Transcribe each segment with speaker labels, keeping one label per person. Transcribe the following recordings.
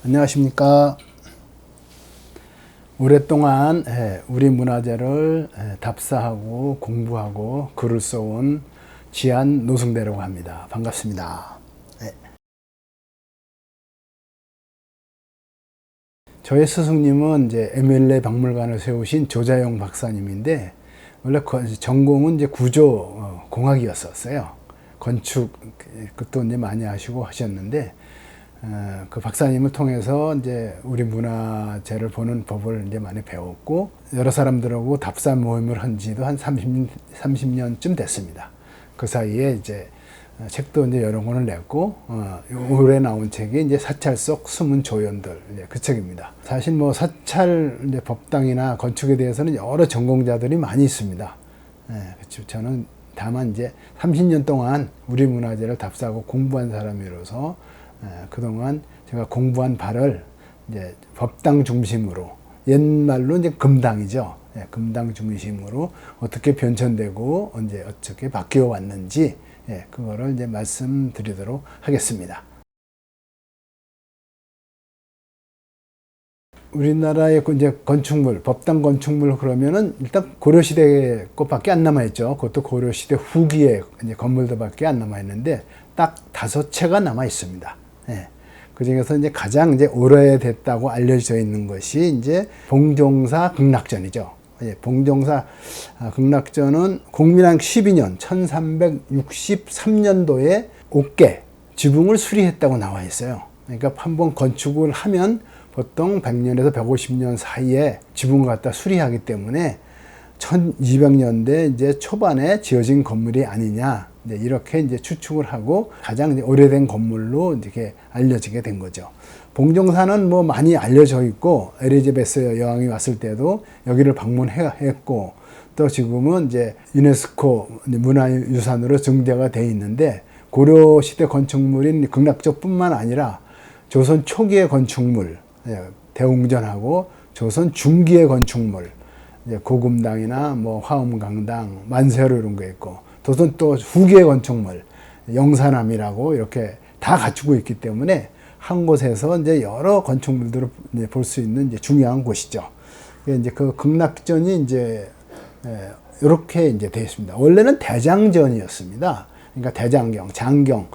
Speaker 1: 안녕하십니까. 오랫동안 우리 문화재를 답사하고 공부하고 글을 써온 지한 노승대라고 합니다. 반갑습니다. 저의 스승님은 이제 에밀레 박물관을 세우신 조자용 박사님인데, 원래 전공은 이제 구조 공학이었었어요. 건축 그것도 이제 많이 하시고 하셨는데, 그 박사님을 통해서 이제 우리 문화재를 보는 법을 이제 많이 배웠고, 여러 사람들하고 답사 모임을 한 지도 한 30년쯤 됐습니다. 그 사이에 이제 책도 이제 여러 권을 냈고, 올해 나온 책이 이제 사찰 속 숨은 조연들, 이제 그 책입니다. 사실 뭐 사찰 이제 법당이나 건축에 대해서는 여러 전공자들이 많이 있습니다. 그렇죠. 저는 다만 이제 30년 동안 우리 문화재를 답사하고 공부한 사람이라서 그동안 제가 공부한 바를 이제 법당 중심으로, 옛말로 이제 금당이죠. 금당 중심으로 어떻게 변천되고 언제 어떻게 바뀌어 왔는지, 그거를 이제 말씀드리도록 하겠습니다. 우리나라의 이제 건축물, 법당 건축물 그러면은 일단 고려시대 것밖에 안 남아있죠. 그것도 고려시대 후기의 이제 건물들밖에 안 남아있는데 딱 5채가 남아있습니다. 그 중에서 이제 가장 이제 오래됐다고 알려져 있는 것이 이제 봉종사 극락전이죠. 봉종사 극락전은 공민왕 12년 1363년도에 옥계 지붕을 수리했다고 나와 있어요. 그러니까 한번 건축을 하면 보통 100년에서 150년 사이에 지붕을 갖다 수리하기 때문에 1200년대 이제 초반에 지어진 건물이 아니냐, 이렇게 이제 추측을 하고 가장 이제 오래된 건물로 이렇게 알려지게 된 거죠. 봉종사는 뭐 많이 알려져 있고, 엘리자베스 여왕이 왔을 때도 여기를 방문했고, 또 지금은 이제 유네스코 문화유산으로 등재가 돼 있는데, 고려시대 건축물인 극락전뿐만 아니라 조선 초기의 건축물, 대웅전하고 조선 중기의 건축물, 고금당이나 뭐 화엄강당, 만세로 이런 거 있고, 조선 또 후기의 건축물, 영산암이라고 이렇게 다 갖추고 있기 때문에 한 곳에서 이제 여러 건축물들을 볼 수 있는 이제 중요한 곳이죠. 이제 그 극락전이 이제 이렇게 이제 되어 있습니다. 원래는 대장전이었습니다. 그러니까 대장경, 장경,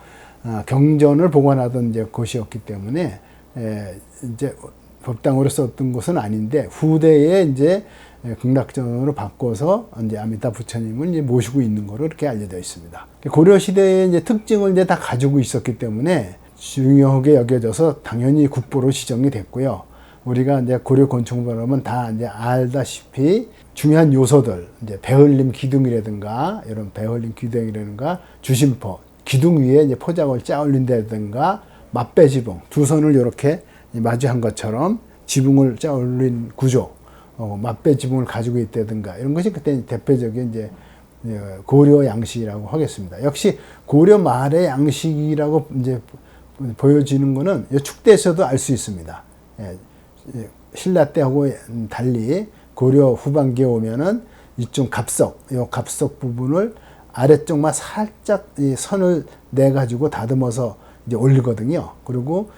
Speaker 1: 경전을 보관하던 이제 곳이었기 때문에 이제 법당으로 썼던 곳은 아닌데, 후대에 이제 극락전으로 바꿔서 이제 아미타 부처님을 이제 모시고 있는 거로 이렇게 알려져 있습니다. 고려 시대의 이제 특징을 이제 다 가지고 있었기 때문에 중요하게 여겨져서 당연히 국보로 지정이 됐고요. 우리가 이제 고려 건축물하면 다 이제 알다시피 중요한 요소들, 이제 배흘림 기둥이라든가, 이런 배흘림 기둥이라든가, 주심포, 기둥 위에 이제 포장을 짜 올린다든가, 맞배 지붕, 두 선을 이렇게 마주한 것처럼 지붕을 짜 올린 구조, 맞배 지붕을 가지고 있다든가, 이런 것이 그때 대표적인 이제 고려 양식이라고 하겠습니다. 역시 고려 말의 양식이라고 이제 보여지는 거는 축대에서도 알 수 있습니다. 신라 때하고 달리 고려 후반기에 오면은 이쪽 갑석, 이 갑석 부분을 아래쪽만 살짝 이 선을 내 가지고 다듬어서 이제 올리거든요. 그리고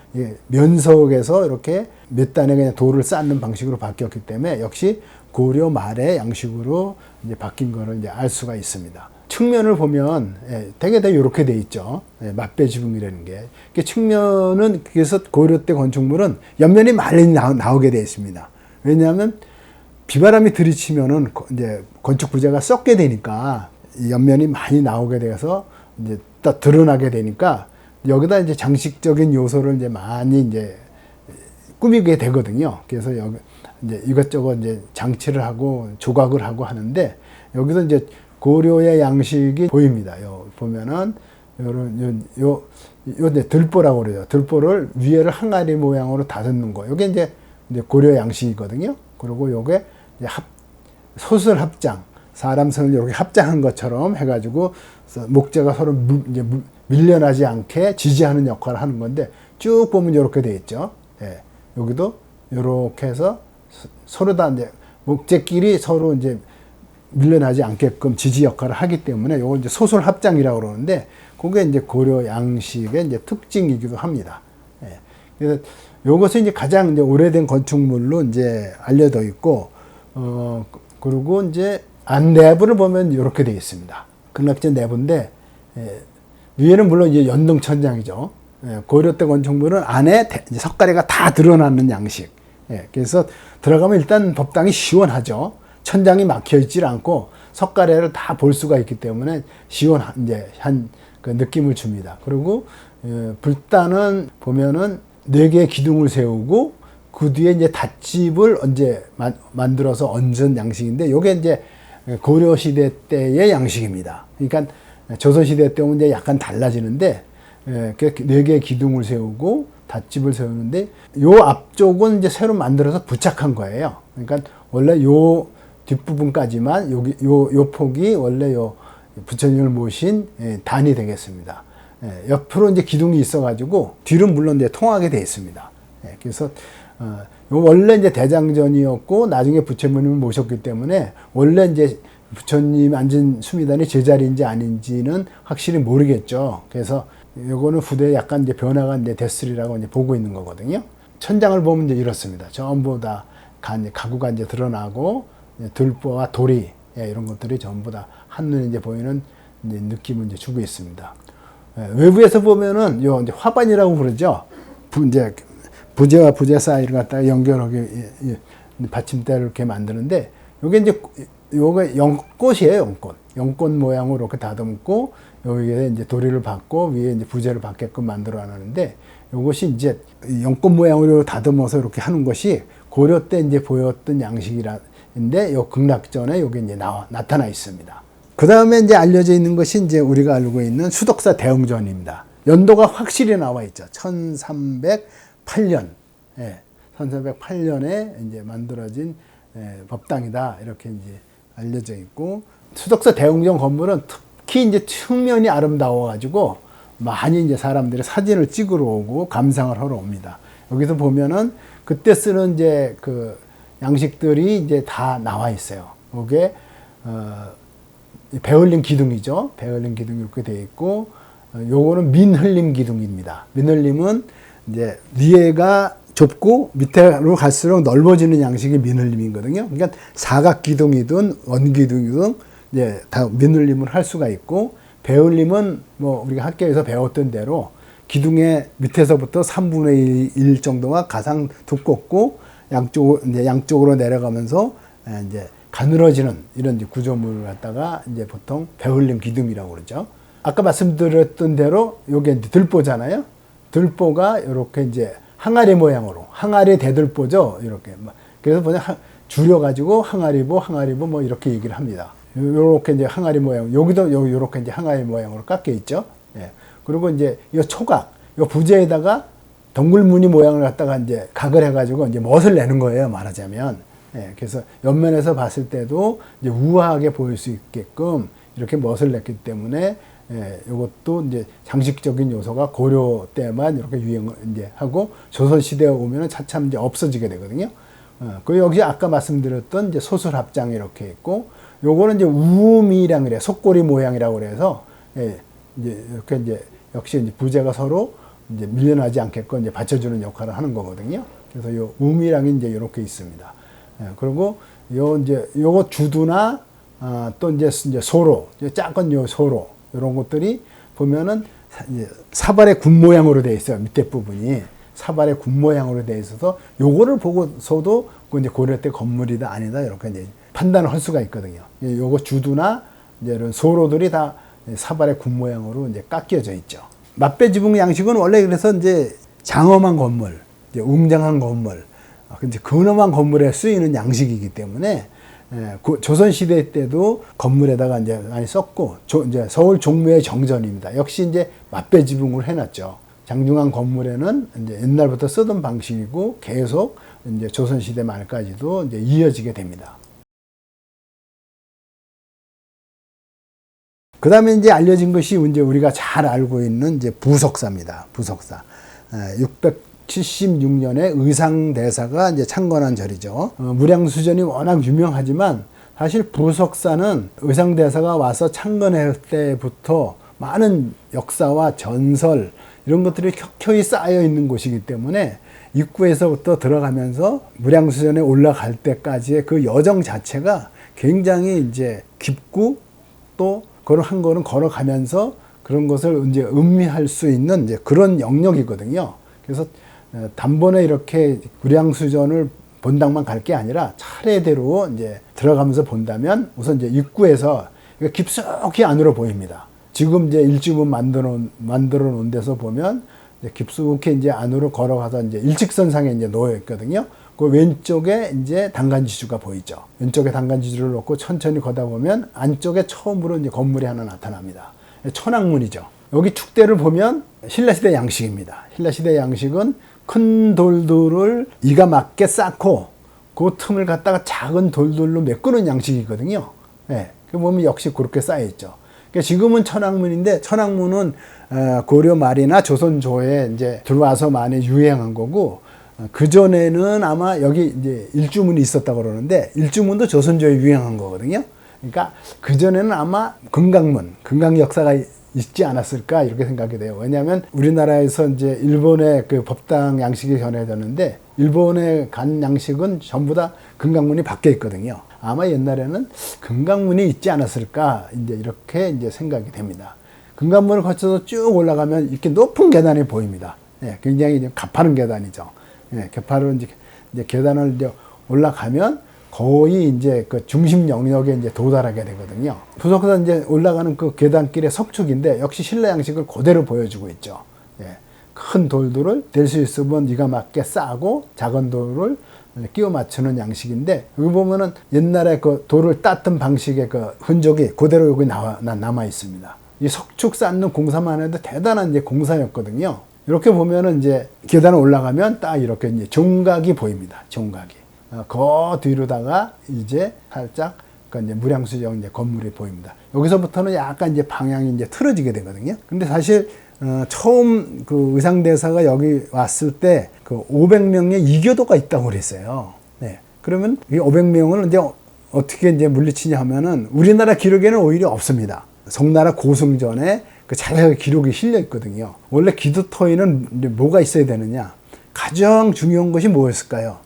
Speaker 1: 면석에서 이렇게 몇 단에 그냥 돌을 쌓는 방식으로 바뀌었기 때문에 역시 고려 말의 양식으로 이제 바뀐 거를 이제 알 수가 있습니다. 측면을 보면 되게 다 이렇게 돼 있죠. 맞배 지붕이라는 게. 측면은 그래서 고려 때 건축물은 옆면이 많이 나오게 돼 있습니다. 왜냐하면 비바람이 들이치면은 이제 건축 부재가 썩게 되니까 옆면이 많이 나오게 돼서 이제 또 드러나게 되니까 여기다 이제 장식적인 요소를 이제 많이 이제 꾸미게 되거든요. 그래서 여기 이제 이것저것 이제 장치를 하고 조각을 하고 하는데, 여기서 이제 고려의 양식이 보입니다. 요 보면은 요 이제 들보라고 그래요. 들보를 위에를 항아리 모양으로 다듬는 거. 요게 이제 고려 양식이거든요. 그리고 요게 이제 소설 합장, 사람 선을 이렇게 합장한 것처럼 해가지고 목재가 서로 이제 밀려나지 않게 지지하는 역할을 하는 건데, 쭉 보면 이렇게 돼 있죠. 여기도 이렇게 해서 서로 다 이제 목재끼리 서로 이제 밀려나지 않게끔 지지 역할을 하기 때문에 이걸 이제 소설 합장이라고 그러는데, 그게 이제 고려 양식의 이제 특징이기도 합니다. 그래서 요것은 이제 가장 이제 오래된 건축물로 이제 알려져 있고, 그리고 이제 안 내부를 보면 이렇게 되어 있습니다. 극락전 내부인데, 위에는 물론 이제 연동 천장이죠. 고려 때 건축물은 안에 석가래가 다 드러나는 양식. 그래서 들어가면 일단 법당이 시원하죠. 천장이 막혀 있질 않고 석가래를 다 볼 수가 있기 때문에 시원한 이제 그 느낌을 줍니다. 그리고 불단은 보면은 4개의 기둥을 세우고 그 뒤에 이제 닷집을 언제 만들어서 얹은 양식인데, 요게 이제 고려 시대 때의 양식입니다. 그러니까 조선 시대 때는 이제 약간 달라지는데, 4개의 기둥을 세우고 닷집을 세우는데, 요 앞쪽은 이제 새로 만들어서 부착한 거예요. 그러니까 원래 요 뒷부분까지만 요 폭이 원래 요 부처님을 모신 단이 되겠습니다. 옆으로 이제 기둥이 있어가지고 뒤로 물론 이제 통하게 되어 있습니다. 그래서 원래 이제 대장전이었고 나중에 부처님을 모셨기 때문에 원래 이제 부처님 앉은 수미단이 제자리인지 아닌지는 확실히 모르겠죠. 그래서 요거는 후대에 약간 이제 변화가 이제 됐으리라고 이제 보고 있는 거거든요. 천장을 보면 이제 이렇습니다. 전부 다 가구가 이제 드러나고 들보와 도리 이런 것들이 전부 다 한눈에 이제 보이는 이제 느낌을 이제 주고 있습니다. 외부에서 보면은 요 이제 화반이라고 부르죠. 이제 부재와 부재 사이를 갖다가 연결하게 받침대를 이렇게 만드는데, 요게 이제 요게 연꽃이에요, 연꽃. 연꽃 모양으로 이렇게 다듬고 여기에 이제 도리를 받고 위에 이제 부재를 받게끔 만들어 놨는데, 요것이 이제 연꽃 모양으로 다듬어서 이렇게 하는 것이 고려 때 이제 보였던 양식인데, 요 극락전에 요게 이제 나타나 있습니다. 그 다음에 이제 알려져 있는 것이 이제 우리가 알고 있는 수덕사 대웅전입니다. 연도가 확실히 나와 있죠. 1308년. 1308년에 이제 만들어진 법당이다. 이렇게 이제 알려져 있고, 수덕사 대웅전 건물은 특히 이제 측면이 아름다워가지고 많이 이제 사람들이 사진을 찍으러 오고 감상을 하러 옵니다. 여기서 보면은 그때 쓰는 이제 그 양식들이 이제 다 나와 있어요. 이게 배흘림 기둥이죠. 배흘림 기둥이 이렇게 되어 있고, 요거는 민흘림 기둥입니다. 민흘림은 이제 위에가 좁고 밑으로 갈수록 넓어지는 양식이 민흘림이거든요. 그러니까 사각 기둥이든 원 기둥이든 이제 다 민흘림을 할 수가 있고, 배흘림은 뭐 우리가 학교에서 배웠던 대로 기둥의 밑에서부터 3분의 1 정도가 가장 두껍고 양쪽으로 내려가면서 이제 가늘어지는 이런 구조물을 갖다가 이제 보통 배흘림 기둥이라고 그러죠. 아까 말씀드렸던 대로 요게 이제 들보잖아요. 들보가 이렇게 이제 항아리 모양으로, 항아리 대들보죠. 이렇게. 그래서 그냥 줄여가지고 항아리보 뭐 이렇게 얘기를 합니다. 요렇게 이제 항아리 모양, 여기도 요렇게 이제 항아리 모양으로 깎여 있죠. 예. 그리고 이제 이 초각, 요 부재에다가 덩굴무늬 모양을 갖다가 이제 각을 해가지고 이제 멋을 내는 거예요, 말하자면. 예. 그래서 옆면에서 봤을 때도 이제 우아하게 보일 수 있게끔 이렇게 멋을 냈기 때문에, 요것도 이제 장식적인 요소가 고려 때만 이렇게 유행을 이제 하고 조선 시대에 오면은 차츰 이제 없어지게 되거든요. 그리고 여기 아까 말씀드렸던 이제 소술 합장이 이렇게 있고, 요거는 이제 우미랑 그래, 속꼬리 모양이라고 그래서, 이제 이렇게 이제 역시 이제 부재가 서로 이제 밀려나지 않게끔 이제 받쳐주는 역할을 하는 거거든요. 그래서 요 우미랑이 이제 이렇게 있습니다. 그리고 요거 주두나, 또 이제 소로, 작은 요 소로, 이런 것들이 보면은 사발의 군 모양으로 되어 있어요. 밑에 부분이 사발의 군 모양으로 되어 있어서 요거를 보고서도 이제 고려 때 건물이다 아니다 이렇게 이제 판단을 할 수가 있거든요. 요거 주두나 이제 이런 소로들이 다 사발의 군 모양으로 이제 깎여져 있죠. 맞배 지붕 양식은 원래 그래서 이제 장엄한 건물, 이제 웅장한 건물, 이제 근엄한 건물에 쓰이는 양식이기 때문에, 조선 시대 때도 건물에다가 이제 많이 썼고, 이제 서울 종묘의 정전입니다. 역시 이제 맞배 지붕을 해놨죠. 장중한 건물에는 이제 옛날부터 쓰던 방식이고 계속 이제 조선 시대 말까지도 이제 이어지게 됩니다. 그 다음에 이제 알려진 것이 이제 우리가 잘 알고 있는 이제 부석사입니다. 부석사. 676년에 의상대사가 이제 창건한 절이죠. 무량수전이 워낙 유명하지만 사실 부석사는 의상대사가 와서 창건할 때부터 많은 역사와 전설 이런 것들이 켜켜이 쌓여 있는 곳이기 때문에 입구에서부터 들어가면서 무량수전에 올라갈 때까지의 그 여정 자체가 굉장히 이제 깊고 또 그런 한 걸음 걸어가면서 그런 것을 이제 음미할 수 있는 이제 그런 영역이거든요. 그래서 단번에 이렇게 무량수전을 본당만 갈 게 아니라 차례대로 이제 들어가면서 본다면 우선 이제 입구에서 깊숙이 안으로 보입니다. 지금 이제 일주분 만들어 놓은 데서 보면 이제 깊숙이 이제 안으로 걸어가서 이제 일직선상에 이제 놓여 있거든요. 그 왼쪽에 이제 단간지주가 보이죠. 왼쪽에 단간지주를 놓고 천천히 걷다 보면 안쪽에 처음으로 이제 건물이 하나 나타납니다. 천왕문이죠. 여기 축대를 보면 신라시대 양식입니다. 신라시대 양식은 큰 돌들을 이가 맞게 쌓고 그 틈을 갖다가 작은 돌들로 메꾸는 양식이거든요. 예, 그 보면 역시 그렇게 쌓여 있죠. 그러니까 지금은 천왕문인데 천왕문은 고려 말이나 조선 초에 이제 들어와서 많이 유행한 거고 그 전에는 아마 여기 이제 일주문이 있었다고 그러는데 일주문도 조선조에 유행한 거거든요. 그러니까 그 전에는 아마 금강문, 금강 역사가 있지 않았을까 이렇게 생각이 돼요. 왜냐하면 우리나라에서 이제 일본의 그 법당 양식이 전해졌는데 일본에 간 양식은 전부 다 금강문이 밖에 있거든요. 아마 옛날에는 금강문이 있지 않았을까 이제 이렇게 이제 생각이 됩니다. 금강문을 거쳐서 쭉 올라가면 이렇게 높은 계단이 보입니다. 예, 굉장히 이제 가파른 계단이죠. 예, 가파른 이제 계단을 이제 올라가면 거의 이제 그 중심 영역에 이제 도달하게 되거든요. 부석사 이제 올라가는 그 계단길의 석축인데 역시 신라 양식을 그대로 보여주고 있죠. 예. 큰 돌들을 될 수 있으면 이가 맞게 싸고 작은 돌을 끼워 맞추는 양식인데 여기 보면은 옛날에 그 돌을 땄던 방식의 그 흔적이 그대로 여기 남아 있습니다. 이 석축 쌓는 공사만 해도 대단한 이제 공사였거든요. 이렇게 보면은 이제 계단을 올라가면 딱 이렇게 이제 종각이 보입니다. 종각이. 그 뒤로다가 이제 살짝 그 이제 무량수정 이제 건물이 보입니다. 여기서부터는 약간 이제 방향이 이제 틀어지게 되거든요. 근데 사실 처음 그 의상대사가 여기 왔을 때 그 500명의 이교도가 있다고 그랬어요. 네. 그러면 이 500명을 이제 어떻게 이제 물리치냐 하면은 우리나라 기록에는 오히려 없습니다. 송나라 고승전에 그 자세하게 기록이 실려 있거든요. 원래 기도터에는 이제 뭐가 있어야 되느냐? 가장 중요한 것이 뭐였을까요?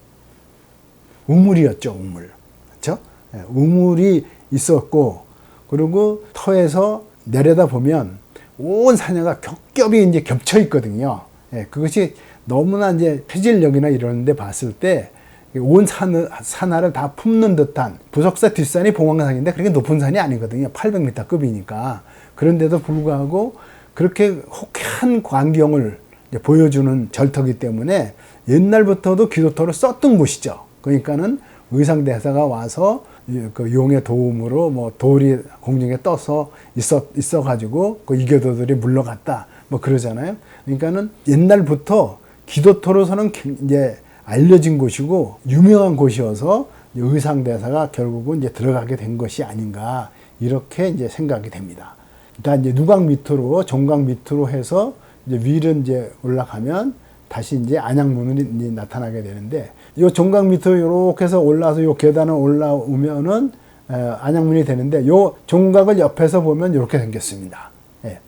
Speaker 1: 우물이었죠, 우물. 그렇죠? 네. 우물이 있었고 그리고 터에서 내려다 보면 온 산야가 겹겹이 이제 겹쳐 있거든요. 예, 그것이 너무나 이제 해질녘이나 이런 데 봤을 때 온 산하를 다 품는 듯한 부석사 뒷산이 봉황산인데 그렇게 높은 산이 아니거든요. 800m 급이니까. 그런데도 불구하고 그렇게 호쾌한 광경을 보여주는 절터기 때문에 옛날부터도 기도터를 썼던 곳이죠. 그러니까는 의상대사가 와서 그 용의 도움으로 뭐 돌이 공중에 떠서 있어가지고 그 이교도들이 물러갔다 뭐 그러잖아요. 그러니까는 옛날부터 기도터로서는 이제 알려진 곳이고 유명한 곳이어서 의상대사가 결국은 이제 들어가게 된 것이 아닌가 이렇게 이제 생각이 됩니다. 일단 이제 누각 밑으로 종각 밑으로 해서 이제 위로 이제 올라가면 다시 이제 안양문이 이제 나타나게 되는데 이 종각 밑으로 이렇게 해서 올라와서 이 계단을 올라오면은 안양문이 되는데 이 종각을 옆에서 보면 이렇게 생겼습니다. 예.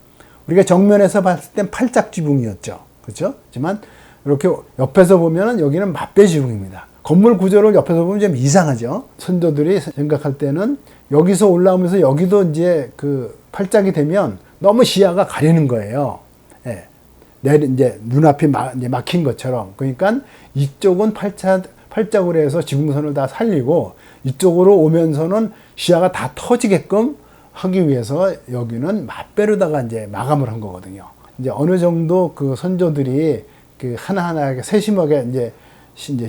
Speaker 1: 우리가 정면에서 봤을 땐 팔짝 지붕이었죠. 그렇죠? 하지만 이렇게 옆에서 보면은 여기는 맞배 지붕입니다. 건물 구조를 옆에서 보면 좀 이상하죠. 선조들이 생각할 때는 여기서 올라오면서 여기도 이제 그 팔짝이 되면 너무 시야가 가리는 거예요. 예. 이제 눈앞이 막힌 것처럼. 그러니까 이쪽은 팔짝으로 해서 지붕선을 다 살리고 이쪽으로 오면서는 시야가 다 터지게끔 하기 위해서 여기는 맞배로다가 이제 마감을 한 거거든요. 이제 어느 정도 그 선조들이 그 하나하나 세심하게 이제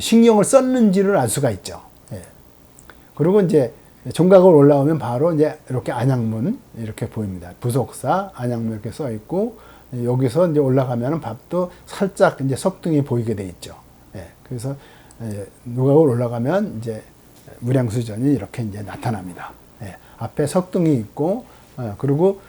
Speaker 1: 신경을 썼는지를 알 수가 있죠. 예. 그리고 이제 종각을 올라오면 바로 이제 이렇게 안양문 이렇게 보입니다. 부석사 안양문 이렇게 써 있고 여기서 이제 올라가면 밥도 살짝 이제 석등이 보이게 돼 있죠. 예. 그래서 누각을 올라가면 이제 무량수전이 이렇게 이제 나타납니다. 예. 앞에 석등이 있고 그리고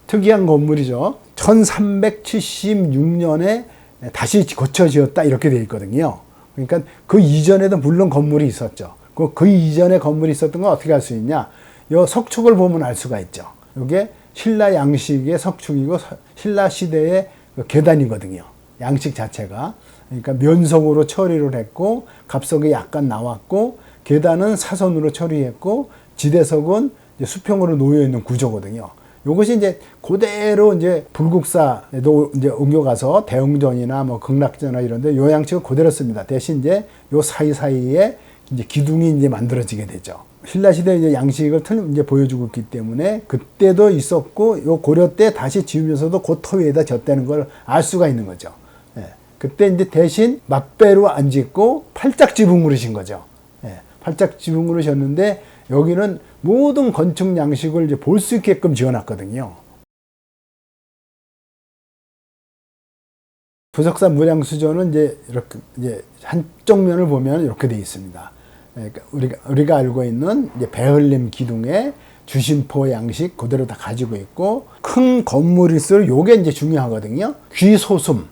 Speaker 1: 특이한 건물이죠. 1376년에 다시 고쳐 지었다 이렇게 되어 있거든요. 그러니까 그 이전에도 물론 건물이 있었죠. 그 이전에 건물이 있었던 건 어떻게 알 수 있냐? 이 석축을 보면 알 수가 있죠. 이게 신라 양식의 석축이고 신라 시대의 계단이거든요. 양식 자체가. 그러니까 면석으로 처리를 했고 갑석이 약간 나왔고 계단은 사선으로 처리했고 지대석은 이제 수평으로 놓여 있는 구조거든요. 이것이 이제 그대로 이제 불국사에도 이제 옮겨가서 대웅전이나 뭐 극락전이나 이런데 요 양식을 그대로 씁니다. 대신 이제 요 사이사이에 이제 기둥이 이제 만들어지게 되죠. 신라 시대 이제 양식을 이제 보여주고 있기 때문에 그때도 있었고 요 고려 때 다시 지으면서도 그 터 위에다 졌다는 걸 알 수가 있는 거죠. 예. 그때 이제 대신 맞배로 안 짓고 팔짝 지붕으로 신 거죠. 예. 팔짝 지붕으로 졌는데 여기는 모든 건축 양식을 이제 볼 수 있게끔 지어놨거든요. 부석사 무량수조는 이제 이렇게 이제 한쪽 면을 보면 이렇게 되어 있습니다. 그러니까 우리가 알고 있는 이제 배흘림 기둥에 주심포 양식 그대로 다 가지고 있고 큰 건물일수록 요게 이제 중요하거든요. 귀소숨,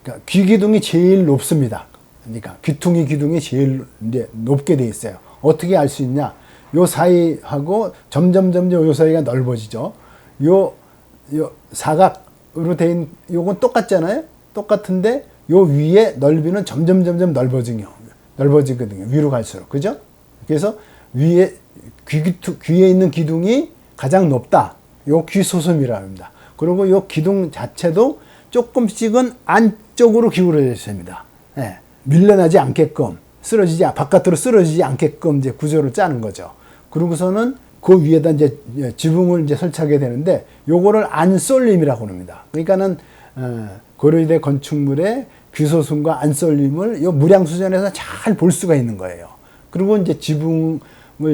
Speaker 1: 그러니까 귀기둥이 제일 높습니다. 그러니까 귀퉁이 기둥이 제일 이제 높게 되어 있어요. 어떻게 알 수 있냐? 요 사이하고 점점 요 사이가 넓어지죠. 요 사각으로 된 요건 똑같잖아요. 똑같은데 요 위에 넓이는 점점 넓어지거든요. 위로 갈수록. 그죠? 그래서 귀에 있는 기둥이 가장 높다. 요 귀소섬이라고 합니다. 그리고 요 기둥 자체도 조금씩은 안쪽으로 기울어져 있습니다. 예. 밀려나지 않게끔 바깥으로 쓰러지지 않게끔 이제 구조를 짜는 거죠. 그러고서는 그 위에다 이제 지붕을 이제 설치하게 되는데 요거를 안솔림이라고 합니다. 그러니까는 고려시대 건축물의 귀소슴과 안솔림을 요 무량수전에서 잘 볼 수가 있는 거예요. 그리고 이제 지붕을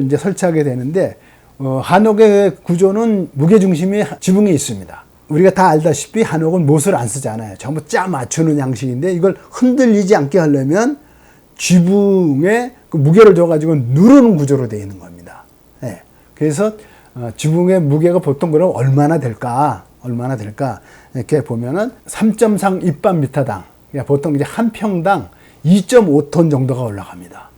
Speaker 1: 이제 설치하게 되는데 한옥의 구조는 무게 중심이 지붕에 있습니다. 우리가 다 알다시피 한옥은 못을 안 쓰잖아요. 전부 짜 맞추는 양식인데 이걸 흔들리지 않게 하려면 지붕에 그 무게를 줘가지고 누르는 구조로 되어 있는 겁니다. 예. 그래서 지붕의 무게가 보통 그럼 얼마나 될까? 이렇게 보면은 3.3 입반미터당, 그러니까 보통 이제 한 평당 2.5톤 정도가 올라갑니다.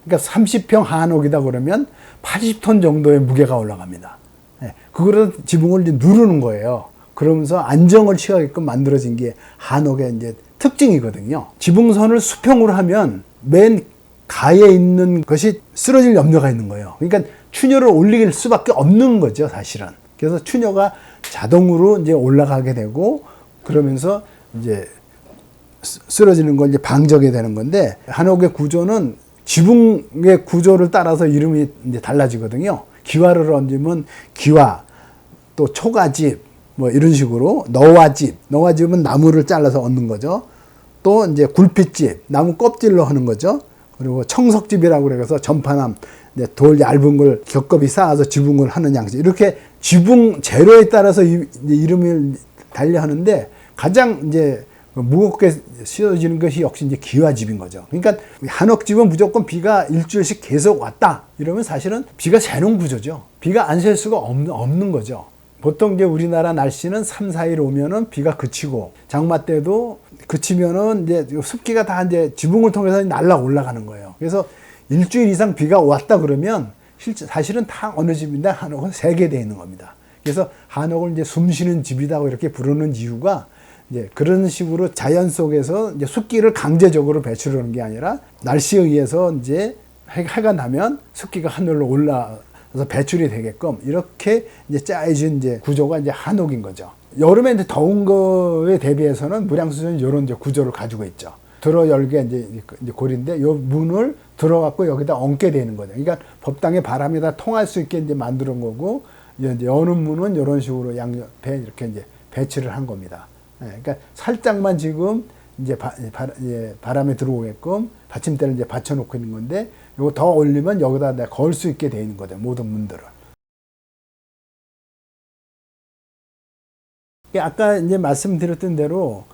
Speaker 1: 그러니까 30평 한옥이다 그러면 80톤 정도의 무게가 올라갑니다. 예. 그거를 지붕을 이제 누르는 거예요. 그러면서 안정을 취하게끔 만들어진 게 한옥의 이제 특징이거든요. 지붕선을 수평으로 하면 맨 가에 있는 것이 쓰러질 염려가 있는 거예요. 그러니까 추녀를 올릴 수밖에 없는 거죠, 사실은. 그래서 추녀가 자동으로 이제 올라가게 되고 그러면서 이제 쓰러지는 걸 이제 방지하게 되는 건데 한옥의 구조는 지붕의 구조를 따라서 이름이 이제 달라지거든요. 기와를 얹으면 기와, 또 초가집, 뭐 이런 식으로 너와집은 나무를 잘라서 얹는 거죠. 또 이제 굴핏집, 나무 껍질로 하는 거죠. 그리고 청석집이라고 그래서 전파남, 돌 얇은 걸 겹겹이 쌓아서 지붕을 하는 양식. 이렇게 지붕 재료에 따라서 이름을 달려하는데 가장 이제 무겁게 씌워지는 것이 역시 이제 기와집인 거죠. 그러니까 한옥집은 무조건 비가 일주일씩 계속 왔다. 이러면 사실은 비가 새는 구조죠. 비가 안 셀 수가 없는 거죠. 보통 이제 우리나라 날씨는 3, 4일 오면은 비가 그치고 장마 때도 그치면은 이제 습기가 다 이제 지붕을 통해서 날라 올라가는 거예요. 그래서 일주일 이상 비가 왔다 그러면 사실은 다 어느 집인데 한옥은 세개되어 있는 겁니다. 그래서 한옥을 이제 숨 쉬는 집이라고 이렇게 부르는 이유가 이제 그런 식으로 자연 속에서 이제 습기를 강제적으로 배출하는 게 아니라 날씨에 의해서 이제 해가 나면 습기가 하늘로 올라서 배출이 되게끔 이렇게 이제 짜여진 이제 구조가 이제 한옥인 거죠. 여름에 이제 더운 거에 대비해서는 무량수전이 이런 이제 구조를 가지고 있죠. 들어 열게 이제 고리인데 요 문을 들어갖고 여기다 얹게 되는 거죠. 그러니까 법당의 바람이 다 통할 수 있게 이제 만드는 거고 이제 여는 문은 이런 식으로 양옆에 이렇게 이제 배치를 한 겁니다. 그러니까 살짝만 지금 이제 바람에 들어오게끔 받침대를 이제 받쳐놓고 있는 건데 이거 더 올리면 여기다 내가 걸 수 있게 되어 있는 거죠. 모든 문들을. 아까 이제 말씀드렸던 대로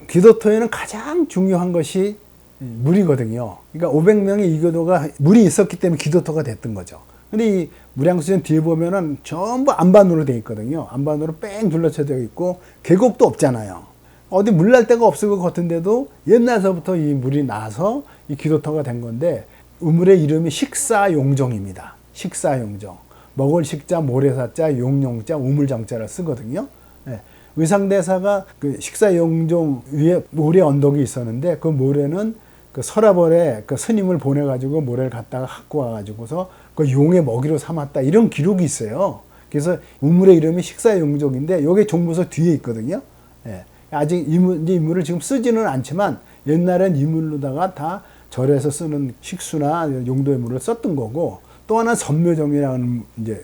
Speaker 1: 기도토에는 가장 중요한 것이 물이거든요. 그러니까 500명의 이교도가 물이 있었기 때문에 기도토가 됐던 거죠. 근데 이 무량수전 뒤에 보면은 전부 안반으로 되어 있거든요. 안반으로 뺑 둘러쳐져 있고 계곡도 없잖아요. 어디 물 날 데가 없을 것 같은데도 옛날서부터 이 물이 나서 이 기도터가 된 건데 우물의 이름이 식사용정입니다. 식사용정. 먹을 식자, 모래사자, 용용자, 우물정자를 쓰거든요. 네. 의상대사가 그 식사용종 위에 모래 언덕이 있었는데 그 모래는 그 서라벌에 그 스님을 보내가지고 모래를 갖다가 갖고 와가지고서 그 용의 먹이로 삼았다 이런 기록이 있어요. 그래서 우물의 이름이 식사용종인데 요게 종부서 뒤에 있거든요. 예. 아직 이물을 지금 쓰지는 않지만 옛날엔 이물로다가 다 절에서 쓰는 식수나 용도의 물을 썼던 거고 또 하나 선묘정이라는 이제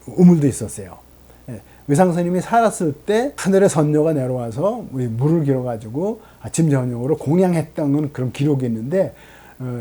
Speaker 1: 우물도 있었어요. 예. 의상스님이 살았을 때 하늘에 선녀가 내려와서 물을 길어가지고 아침 저녁으로 공양했던 그런 기록이 있는데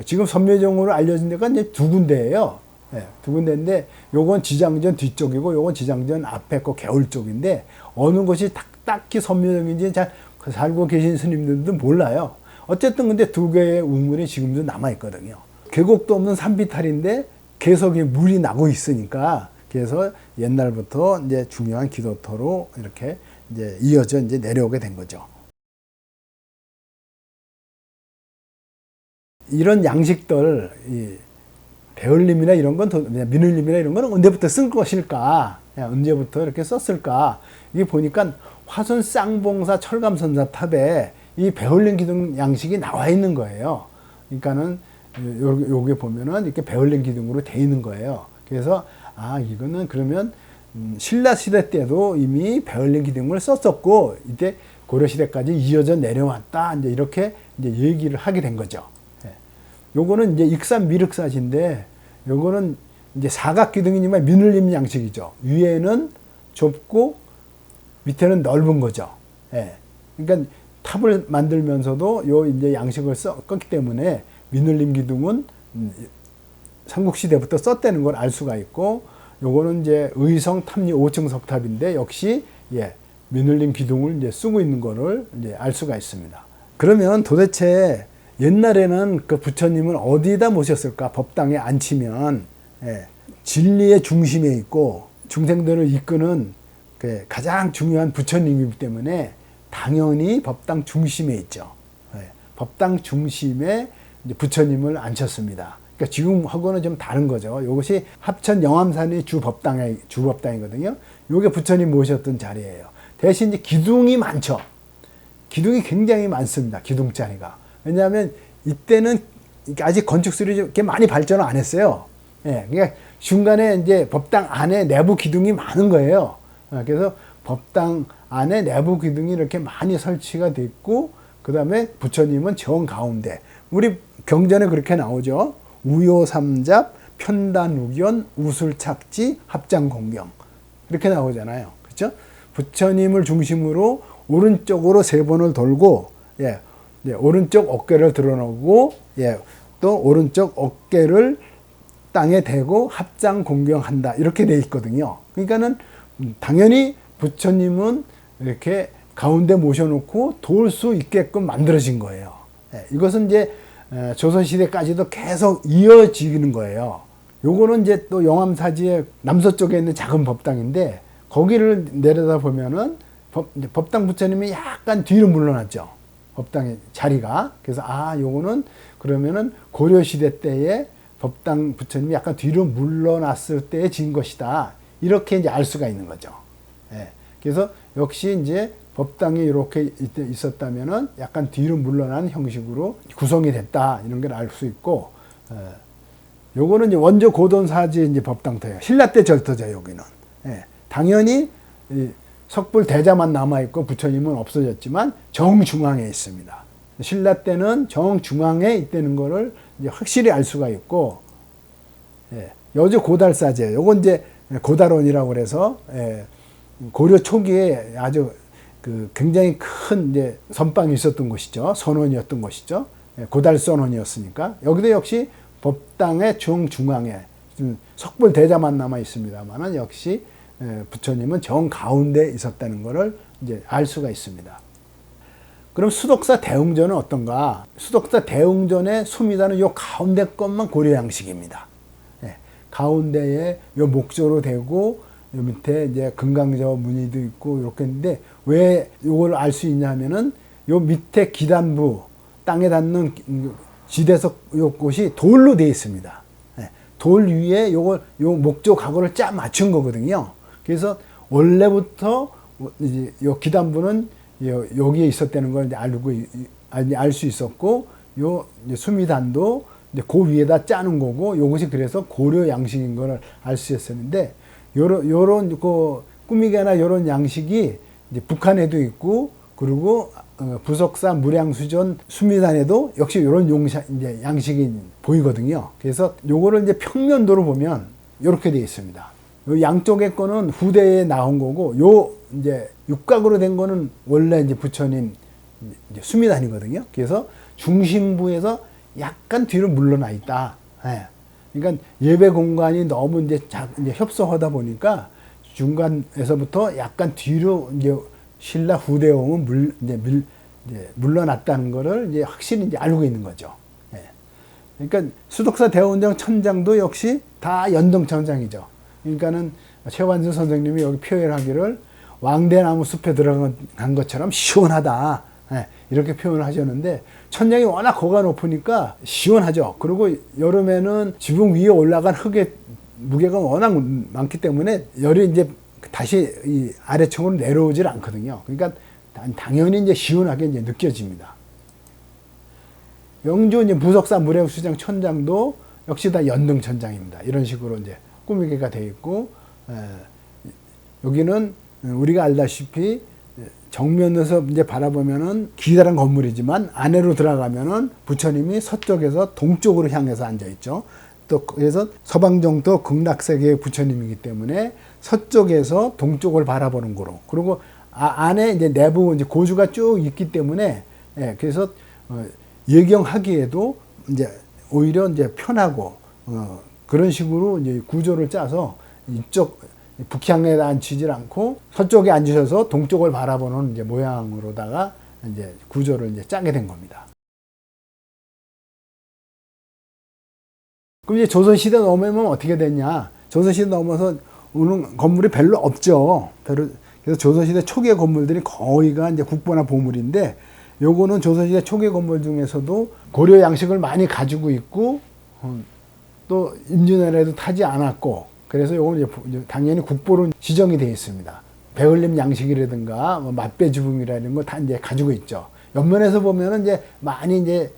Speaker 1: 지금 선묘정으로 알려진 데가 이제 두 군데예요. 예, 두 군데인데 요건 지장전 뒤쪽이고 요건 지장전 앞에 거 개울 쪽인데 어느 곳이 딱히 선묘정인지 잘 살고 계신 스님들도 몰라요. 어쨌든 근데 두 개의 우물이 지금도 남아 있거든요. 계곡도 없는 산비탈인데 계속 물이 나고 있으니까 그래서 옛날부터 이제 중요한 기도터로 이렇게 이제 이어져 이제 내려오게 된 거죠. 이런 양식들, 이 배울림이나 이런 건, 민울림이나 이런 건 언제부터 쓴 것일까? 언제부터 이렇게 썼을까? 이게 보니까 화순 쌍봉사 철감선사 탑에 이 배울림 기둥 양식이 나와 있는 거예요. 그러니까는 요게 보면은 이렇게 배울림 기둥으로 돼 있는 거예요. 그래서 이거는 그러면 신라 시대 때도 이미 배울림 기둥을 썼었고 이때 고려 시대까지 이어져 내려왔다. 이제 이렇게 이제 얘기를 하게 된 거죠. 요거는 이제 익산 미륵사지인데 요거는 이제 사각 기둥이지만 민울림 양식이죠. 위에는 좁고 밑에는 넓은 거죠. 그러니까 탑을 만들면서도 요 이제 양식을 썼기 때문에 민울림 기둥은 삼국시대부터 썼다는 걸 알 수가 있고 요거는 이제 의성 탑리 5층 석탑인데 역시 민울림 기둥을 이제 쓰고 있는 거를 이제 알 수가 있습니다. 그러면 도대체 옛날에는 그 부처님을 어디다 모셨을까? 법당에 앉히면 진리의 중심에 있고 중생들을 이끄는 그 가장 중요한 부처님이기 때문에 당연히 법당 중심에 있죠. 법당 중심에 이제 부처님을 앉혔습니다. 그러니까 지금하고는 좀 다른 거죠. 이것이 합천 영암산이 주법당이거든요. 이게 부처님 모셨던 자리예요. 대신 이제 기둥이 많죠. 기둥이 굉장히 많습니다. 기둥자리가. 왜냐하면 이때는 아직 건축술이 이렇게 많이 발전을 안 했어요. 그러니까 중간에 이제 법당 안에 내부 기둥이 많은 거예요. 그래서 법당 안에 내부 기둥이 이렇게 많이 설치가 됐고, 그 다음에 부처님은 정 가운데. 우리 경전에 그렇게 나오죠. 우요삼잡, 편단우견, 우술착지, 합장공경. 이렇게 나오잖아요. 그렇죠? 부처님을 중심으로 오른쪽으로 세 번을 돌고, 오른쪽 어깨를 드러내고, 또 오른쪽 어깨를 땅에 대고 합장 공경한다. 이렇게 돼 있거든요. 그러니까는 당연히 부처님은 이렇게 가운데 모셔놓고 돌 수 있게끔 만들어진 거예요. 이것은 이제 조선시대까지도 계속 이어지는 거예요. 요거는 이제 또 영암사지의 남서쪽에 있는 작은 법당인데, 거기를 내려다 보면은 법당 부처님이 약간 뒤로 물러났죠. 법당의 자리가. 그래서 요거는 그러면은 고려시대 때에 법당 부처님이 약간 뒤로 물러났을 때에 진 것이다. 이렇게 이제 알 수가 있는 거죠. 그래서 역시 이제 법당이 이렇게 있었다면은 약간 뒤로 물러난 형식으로 구성이 됐다. 이런 걸 알 수 있고, 요거는 이제 원조 고돈사지 이제 법당터예요. 신라 때 절터죠, 여기는. 당연히 석불 대자만 남아있고 부처님은 없어졌지만 정중앙에 있습니다. 신라 때는 정중앙에 있다는 거를 이제 확실히 알 수가 있고, 여주 고달사제, 요건 이제 고달원이라고 그래서, 고려 초기에 아주 그 굉장히 큰 이제 선방이 있었던 곳이죠. 선원이었던 곳이죠. 고달 선원이었으니까. 여기도 역시 법당의 정중앙에 석불 대자만 남아 있습니다만은 역시 부처님은 정 가운데 있었다는 것을 이제 알 수가 있습니다. 그럼 수덕사 대웅전은 어떤가? 수덕사 대웅전의 수미단은 요 가운데 것만 고려 양식입니다. 가운데에 요 목조로 되고 요 밑에 이제 금강저 무늬도 있고 이렇게 했는데 왜 이걸 알 수 있냐면은 요 밑에 기단부 땅에 닿는 지대석 요 곳이 돌로 되어 있습니다. 돌 위에 요 목조 가구를 쫙 맞춘 거거든요. 그래서 원래부터 이제 요 기단부는 여기에 있었다는 걸 이제 알 수 있었고, 요 이제 수미단도 이제 그 위에다 짜는 거고, 요것이 그래서 고려 양식인 걸 알 수 있었는데, 요런 그 꾸미개나 요런 양식이 이제 북한에도 있고, 그리고 부석사 무량수전 수미단에도 역시 요런 이제 양식이 보이거든요. 그래서 요거를 이제 평면도로 보면 요렇게 되어 있습니다. 요 양쪽의 거는 후대에 나온 거고, 요 이제 육각으로 된 거는 원래 이제 부처님 이제 수미단이거든요. 그래서 중심부에서 약간 뒤로 물러나 있다. 예. 그러니까 예배 공간이 너무 이제 협소하다 보니까 중간에서부터 약간 뒤로 이제 신라 후대에 오면 물러났다는 거를 이제 확실히 이제 알고 있는 거죠. 예. 그러니까 수덕사 대원정 천장도 역시 다 연동 천장이죠. 그러니까는 최완수 선생님이 여기 표현하기를 왕대나무 숲에 들어간 것처럼 시원하다. 예. 이렇게 표현을 하셨는데, 천장이 워낙 고가 높으니까 시원하죠. 그리고 여름에는 지붕 위에 올라간 흙의 무게가 워낙 많기 때문에 열이 이제 다시 이 아래층으로 내려오질 않거든요. 그러니까 당연히 이제 시원하게 이제 느껴집니다. 영주 이제 부석사 무량수장 천장도 역시 다 연등 천장입니다. 이런 식으로 이제 꾸미개가 되어 있고, 여기는 우리가 알다시피 정면에서 이제 바라보면은 기다란 건물이지만 안으로 들어가면은 부처님이 서쪽에서 동쪽으로 향해서 앉아 있죠. 또 그래서 서방정도 극락세계의 부처님이기 때문에 서쪽에서 동쪽을 바라보는 거로. 그리고 안에 이제 내부 이제 고주가 쭉 있기 때문에, 예, 그래서 예경하기에도 이제 오히려 이제 편하고 그런 식으로 이제 구조를 짜서 이쪽 북향에 앉히질 않고 서쪽에 앉으셔서 동쪽을 바라보는 이제 모양으로다가 이제 구조를 이제 짜게 된 겁니다. 그럼 이제 조선시대 넘으면 어떻게 됐냐? 조선시대 넘어서 오는 건물이 별로 없죠. 그래서 조선시대 초기의 건물들이 거의가 이제 국보나 보물인데, 요거는 조선시대 초기 건물 중에서도 고려 양식을 많이 가지고 있고, 또 임진왜란에도 타지 않았고, 그래서 요건 이제 당연히 국보로 지정이 되어 있습니다. 배울림 양식이라든가 맛배 지붕이라는 거 다 이제 가지고 있죠. 옆면에서 보면은 이제 많이 이제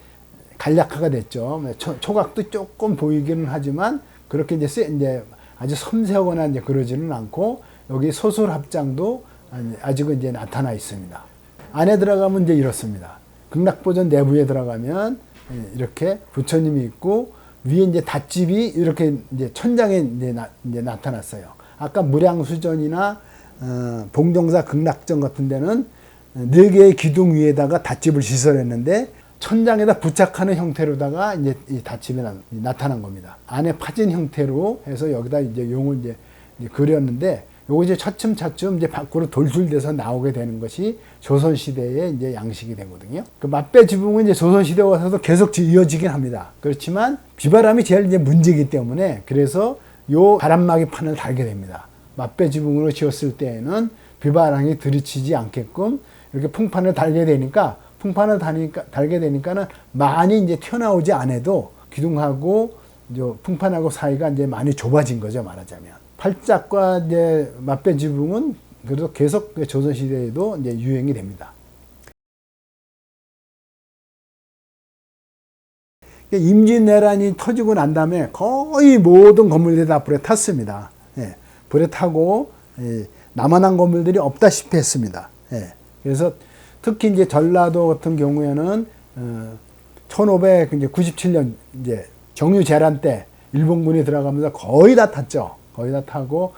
Speaker 1: 간략화가 됐죠. 초각도 조금 보이기는 하지만 그렇게 이제 아주 섬세하거나 이제 그러지는 않고, 여기 소술 합장도 아직은 이제 나타나 있습니다. 안에 들어가면 이제 이렇습니다. 극락보전 내부에 들어가면 이렇게 부처님이 있고, 위에 이제 닷집이 이렇게 이제 천장에 이제 나타났어요. 아까 무량수전이나 봉정사 극락전 같은 데는 4개의 기둥 위에다가 닷집을 시설했는데, 천장에다 부착하는 형태로다가 이제 이 닷집이 나타난 겁니다. 안에 파진 형태로 해서 여기다 이제 용을 이제 그렸는데, 요거 이제 차츰차츰 이제 밖으로 돌출돼서 나오게 되는 것이 조선시대의 이제 양식이 되거든요. 그 맛배 지붕은 이제 조선시대 와서도 계속 이어지긴 합니다. 그렇지만 비바람이 제일 이제 문제이기 때문에, 그래서 요 바람막이 판을 달게 됩니다. 맛배 지붕으로 지었을 때에는 비바람이 들이치지 않게끔 이렇게 풍판을 달게 되니까, 달게 되니까는 많이 이제 튀어나오지 않아도 기둥하고 풍판하고 사이가 이제 많이 좁아진 거죠, 말하자면. 팔짝과 이제 맛배 지붕은 그래도 계속 조선시대에도 이제 유행이 됩니다. 임진왜란이 터지고 난 다음에 거의 모든 건물들이 다 불에 탔습니다. 예, 불에 타고 남아난 건물들이 없다시피 했습니다. 예, 그래서 특히 이제 전라도 같은 경우에는 1597년 이제 정유재란 때 일본군이 들어가면서 거의 다 탔죠. 거의 다 타고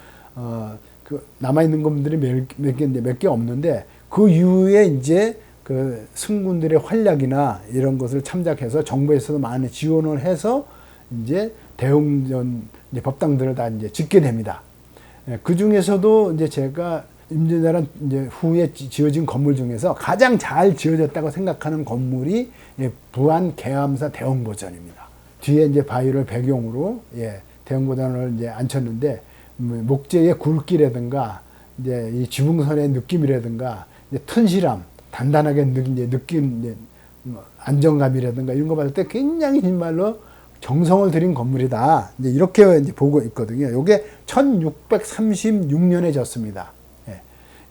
Speaker 1: 그 남아 있는 건물들이 몇 개 없는데, 그 이후에 이제 그 승군들의 활약이나 이런 것을 참작해서 정부에서도 많이 지원을 해서 이제 대웅전 이제 법당들을 다 이제 짓게 됩니다. 그 중에서도 이제 제가 임진왜란 이제 후에 지어진 건물 중에서 가장 잘 지어졌다고 생각하는 건물이 부안 계암사 대웅보전입니다. 뒤에 이제 바위를 배경으로 대웅보전을 이제 앉혔는데, 목재의 굵기라든가 이제 이 지붕선의 느낌이라든가 이제 튼실함, 단단하게 느낀 이제 안정감이라든가 이런 거 봤을 때 굉장히 정말로 정성을 들인 건물이다. 이제 이렇게 이제 보고 있거든요. 요게 1636년에 졌습니다. 예.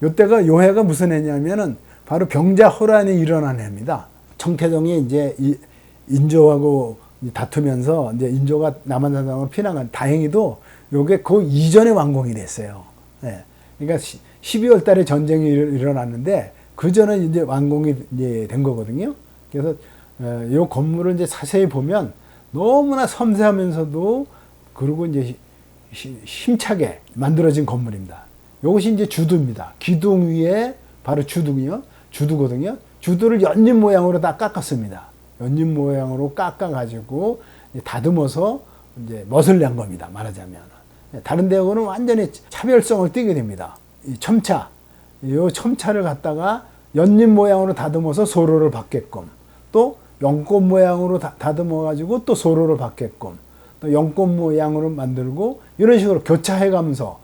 Speaker 1: 요때가 요 해가 무슨 해냐면은 바로 병자호란이 일어난 해입니다. 청태종이 이제 인조하고 다투면서 이제 인조가 남한산성으로 피난간 다행히도 요게 그 이전에 완공이 됐어요. 예. 그러니까 12월 달에 전쟁이 일어났는데 그 전에 이제 완공이 이제 된 거거든요. 그래서 요 건물을 이제 자세히 보면 너무나 섬세하면서도 그리고 이제 힘차게 만들어진 건물입니다. 이것이 이제 주두입니다. 기둥 위에 바로 주두요. 주두거든요. 주두를 연잎 모양으로 다 깎았습니다. 연잎 모양으로 깎아가지고 다듬어서 이제 멋을 낸 겁니다. 말하자면. 다른 데하고는 완전히 차별성을 띠게 됩니다. 이 첨차. 이 첨차를 갖다가 연잎 모양으로 다듬어서 소로를 받게끔, 또 연꽃 모양으로 다듬어가지고 또 소로를 받게끔, 또 연꽃 모양으로 만들고 이런 식으로 교차해가면서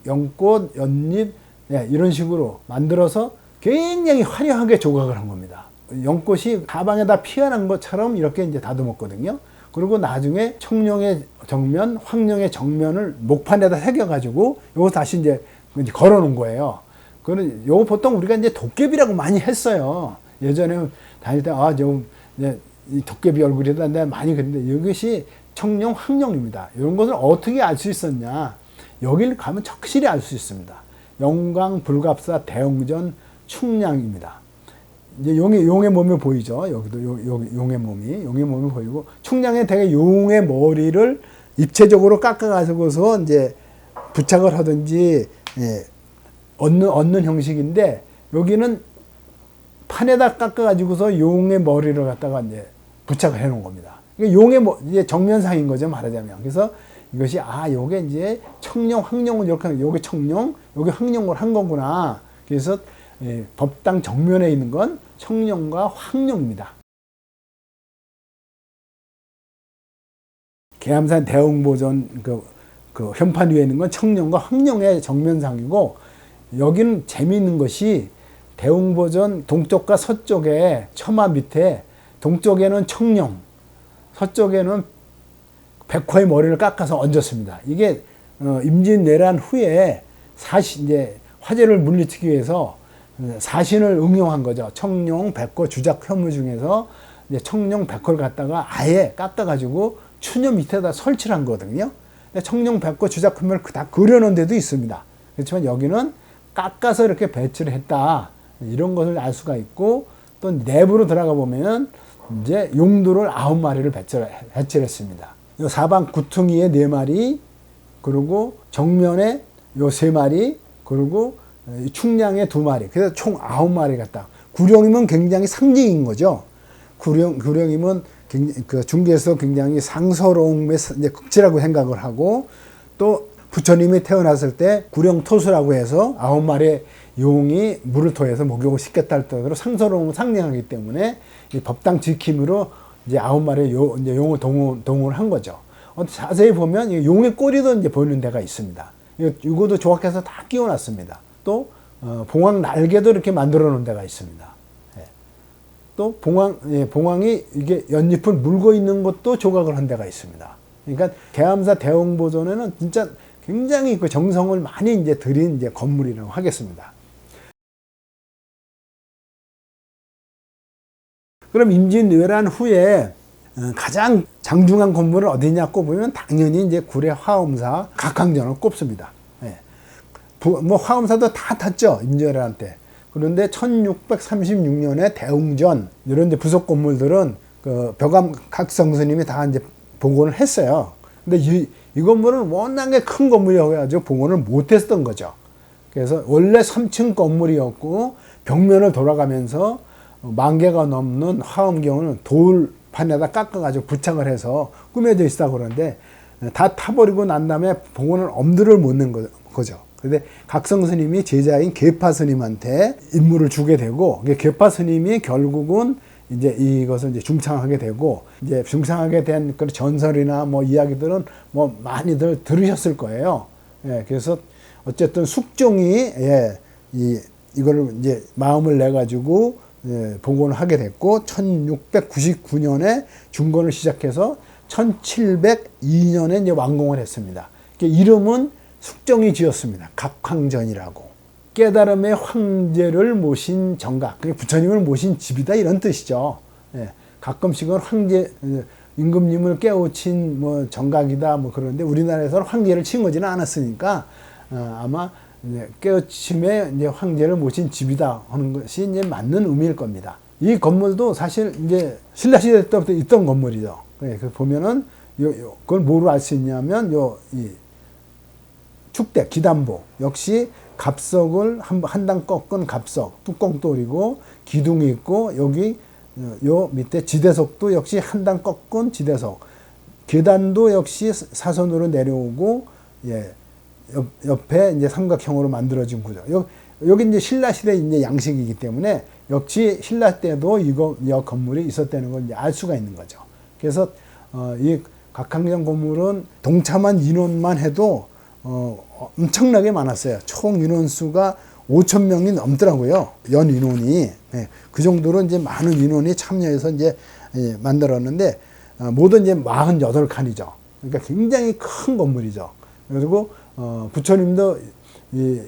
Speaker 1: 연꽃, 연잎 이런 식으로 만들어서 굉장히 화려하게 조각을 한 겁니다. 연꽃이 가방에다 피어난 것처럼 이렇게 이제 다듬었거든요. 그리고 나중에 청룡의 정면, 황룡의 정면을 목판에다 새겨가지고 요거 다시 이제 걸어 놓은 거예요. 그거는 요거 보통 우리가 이제 도깨비라고 많이 했어요. 예전에 다닐 때 이 도깨비 얼굴이다 내가 많이 그랬는데 이것이 청룡, 황룡입니다. 이런 것을 어떻게 알 수 있었냐? 여길 가면 확실히 알 수 있습니다. 영광, 불갑사, 대웅전, 충량입니다. 이제 용의 몸이 보이죠. 여기도 용의 몸이 보이고, 충량에 되게 용의 머리를 입체적으로 깎아가지고서 이제 부착을 하든지 얻는 형식인데, 여기는 판에다 깎아가지고서 용의 머리를 갖다가 이제 부착을 해놓은 겁니다. 용의 이제 정면상인 거죠, 말하자면. 그래서 이것이 요게 이제 청룡, 황룡을 이렇게 하는, 요게 청룡, 요게 황룡을 한 거구나. 그래서 법당 정면에 있는 건 청룡과 황룡입니다. 계암산 대웅보전 그 현판 위에 있는 건 청룡과 황룡의 정면상이고, 여기는 재미있는 것이 대웅보전 동쪽과 서쪽에 처마 밑에 동쪽에는 청룡, 서쪽에는 백호의 머리를 깎아서 얹었습니다. 이게 임진왜란 후에 이제 화재를 물리치기 위해서 사신을 응용한 거죠. 청룡, 백호, 주작 혐의 중에서 이제 청룡, 백호를 갖다가 아예 깎아가지고 추녀 밑에다 설치를 한 거거든요. 청룡, 백호, 주작 혐의를 다 그려놓은 데도 있습니다. 그렇지만 여기는 깎아서 이렇게 배치를 했다. 이런 것을 알 수가 있고, 또 내부로 들어가 보면 이제 용도를 9마리를 배치를 했습니다. 요 사방 구퉁이에 4마리, 그리고 정면에 요 3마리, 그리고 충량에 2마리. 그래서 총 9마리 갖다. 구령이면 굉장히 상징인 거죠. 구령이면 그 중개에서 굉장히 상서로움의 극치라고 생각을 하고, 또 부처님이 태어났을 때 구령토수라고 해서 9마리의 용이 물을 토해서 목욕을 시켰다 할 정도로 상서로움을 상징하기 때문에 이 법당 지킴으로 이제 9마리의 이제 용을 동원을 한 거죠. 자세히 보면 용의 꼬리도 이제 보이는 데가 있습니다. 이것도 조각해서 다 끼워놨습니다. 또 봉황 날개도 이렇게 만들어 놓은 데가 있습니다. 또 봉황이 이게 연잎을 물고 있는 것도 조각을 한 데가 있습니다. 그러니까 계암사 대웅보전에는 진짜 굉장히 그 정성을 많이 이제 들인 이제 건물이라고 하겠습니다. 그럼 임진왜란 후에 가장 장중한 건물은 어디냐 꼽으면 당연히 이제 구례 화엄사 각항전을 꼽습니다. 뭐 화엄사도 다 탔죠, 임진왜란 때. 그런데 1636년에 대웅전 이런 이제 부속 건물들은 그 벽암 각성스님이 다 이제 복원을 했어요. 근데 이 건물은 워낙에 큰 건물이어가지고 복원을 못했던 거죠. 그래서 원래 3층 건물이었고 벽면을 돌아가면서 10,000개가 넘는 화엄경을 돌판에다 깎아가지고 부착을 해서 꾸며져 있다고 그러는데, 다 타버리고 난 다음에 복원을 엄두를 못 낸 거죠. 근데 각성 스님이 제자인 계파 스님한테 임무를 주게 되고, 계파 스님이 결국은 이제 이것을 이제 중창하게 되고, 이제 중창하게 된 그런 전설이나 뭐 이야기들은 뭐 많이들 들으셨을 거예요. 그래서 어쨌든 숙종이 이거를 이제 마음을 내 가지고 복원을 하게 됐고, 1699년에 중건을 시작해서 1702년에 이제 완공을 했습니다. 이름은 숙종이 지었습니다. 각황전이라고. 깨달음의 황제를 모신 정각, 그게 부처님을 모신 집이다 이런 뜻이죠. 예, 가끔씩은 황제, 임금님을 깨우친 뭐 정각이다 뭐 그러는데 우리나라에서는 황제를 칭하지는 않았으니까 아마 깨우침에 이제 황제를 모신 집이다 하는 것이 이제 맞는 의미일 겁니다. 이 건물도 사실 이제 신라 시대 때부터 있던 건물이죠. 그 보면은 그걸 뭐로 알 수 있냐면 이 축대 기단보 역시 갑석을 한 단 꺾은 갑석 뚜껑돌이고 기둥이 있고 여기 요 밑에 지대석도 역시 한 단 꺾은 지대석 계단도 역시 사선으로 내려오고 예 옆에 이제 삼각형으로 만들어진 구조. 여기 이제 신라 시대 이제 양식이기 때문에 역시 신라 때도 이 건물이 있었다는 걸 이제 알 수가 있는 거죠. 그래서 이 각항전 건물은 동참한 인원만 해도 엄청나게 많았어요. 총 인원수가 5,000명이 넘더라고요. 연 인원이. 예, 그 정도로 이제 많은 인원이 참여해서 이제 만들었는데 모두 이제 48칸이죠. 그러니까 굉장히 큰 건물이죠. 그리고 부처님도 이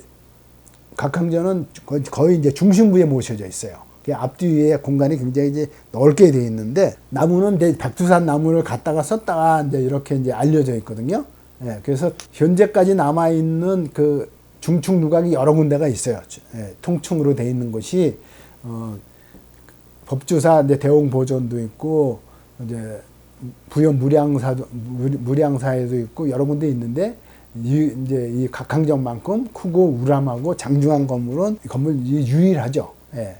Speaker 1: 각항전은 거의 이제 중심부에 모셔져 있어요. 앞뒤에 공간이 굉장히 이제 넓게 되어 있는데 나무는 이제 백두산 나무를 갖다가 썼다가 이제 이렇게 이제 알려져 있거든요. 예, 그래서 현재까지 남아 있는 그 중층 누각이 여러 군데가 있어요. 예, 통층으로 되어 있는 곳이 법주사 이제 대웅보존도 있고 이제 부연 무량사에도 있고 여러 군데 있는데 이제 이 각항전만큼 크고 우람하고 장중한 건물은 건물이 유일하죠. 예.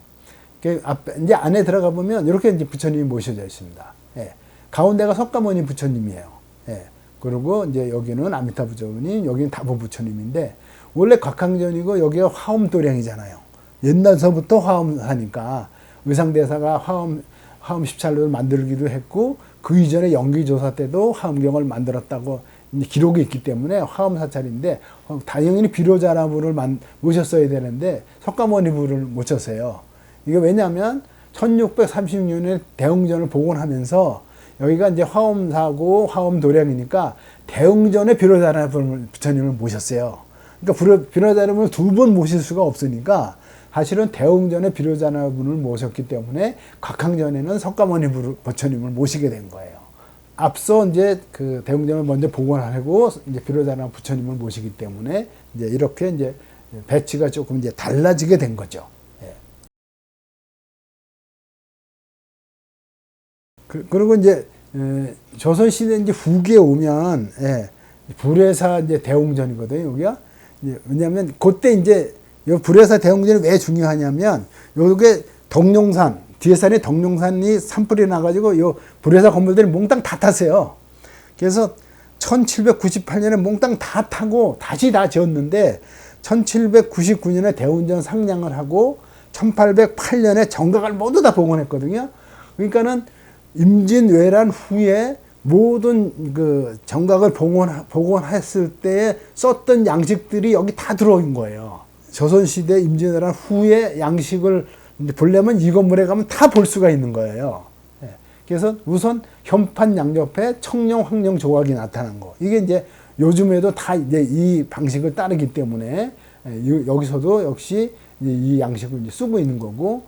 Speaker 1: 이제 안에 들어가 보면 이렇게 이제 부처님이 모셔져 있습니다. 예. 가운데가 석가모니 부처님이에요. 예. 그리고 이제 여기는 아미타 부처님, 여기는 다보 부처님인데 원래 각항전이고 여기가 화엄도량이잖아요. 옛날서부터 화엄하니까 의상대사가 화엄 14료를 만들기도 했고 그 이전에 영기조사 때도 화엄경을 만들었다고 기록이 있기 때문에 화엄사찰인데 당연히 비로자나부를 모셨어야 되는데 석가모니부를 모셨어요. 이게 왜냐하면 1636년에 대웅전을 복원하면서 여기가 이제 화엄사고 화엄도량이니까 대웅전에 비로자나부 부처님을 모셨어요. 그러니까 비로자나부를 두 번 모실 수가 없으니까 사실은 대웅전에 비로자나부를 모셨기 때문에 각항전에는 석가모니 부처님을 모시게 된 거예요. 앞서 이제 그 대웅전을 먼저 복원하고 이제 비로자나부 부처님을 모시기 때문에 이제 이렇게 이제 배치가 조금 이제 달라지게 된 거죠. 예. 그리고 이제 조선 시대 이제 후기에 오면 불회사 이제 대웅전이거든요. 여기가 왜냐하면 그때 이제 이 불회사 대웅전이 왜 중요하냐면 요게 덕룡산 뒤에 산에 덕룡산이 산불이 나가지고 요 불회사 건물들이 몽땅 다 탔어요. 그래서 1798년에 몽땅 다 타고 다시 다 지었는데 1799년에 대웅전 상량을 하고 1808년에 정각을 모두 다 복원했거든요. 그러니까는 임진왜란 후에 모든 그 정각을 복원했을 때 썼던 양식들이 여기 다 들어온 거예요. 조선시대 임진왜란 후에 양식을 보려면 이 건물에 가면 다 볼 수가 있는 거예요. 그래서 우선 현판 양옆에 청룡, 황룡 조각이 나타난 거. 이게 이제 요즘에도 다 이제 이 방식을 따르기 때문에 여기서도 역시 이 양식을 이제 쓰고 있는 거고,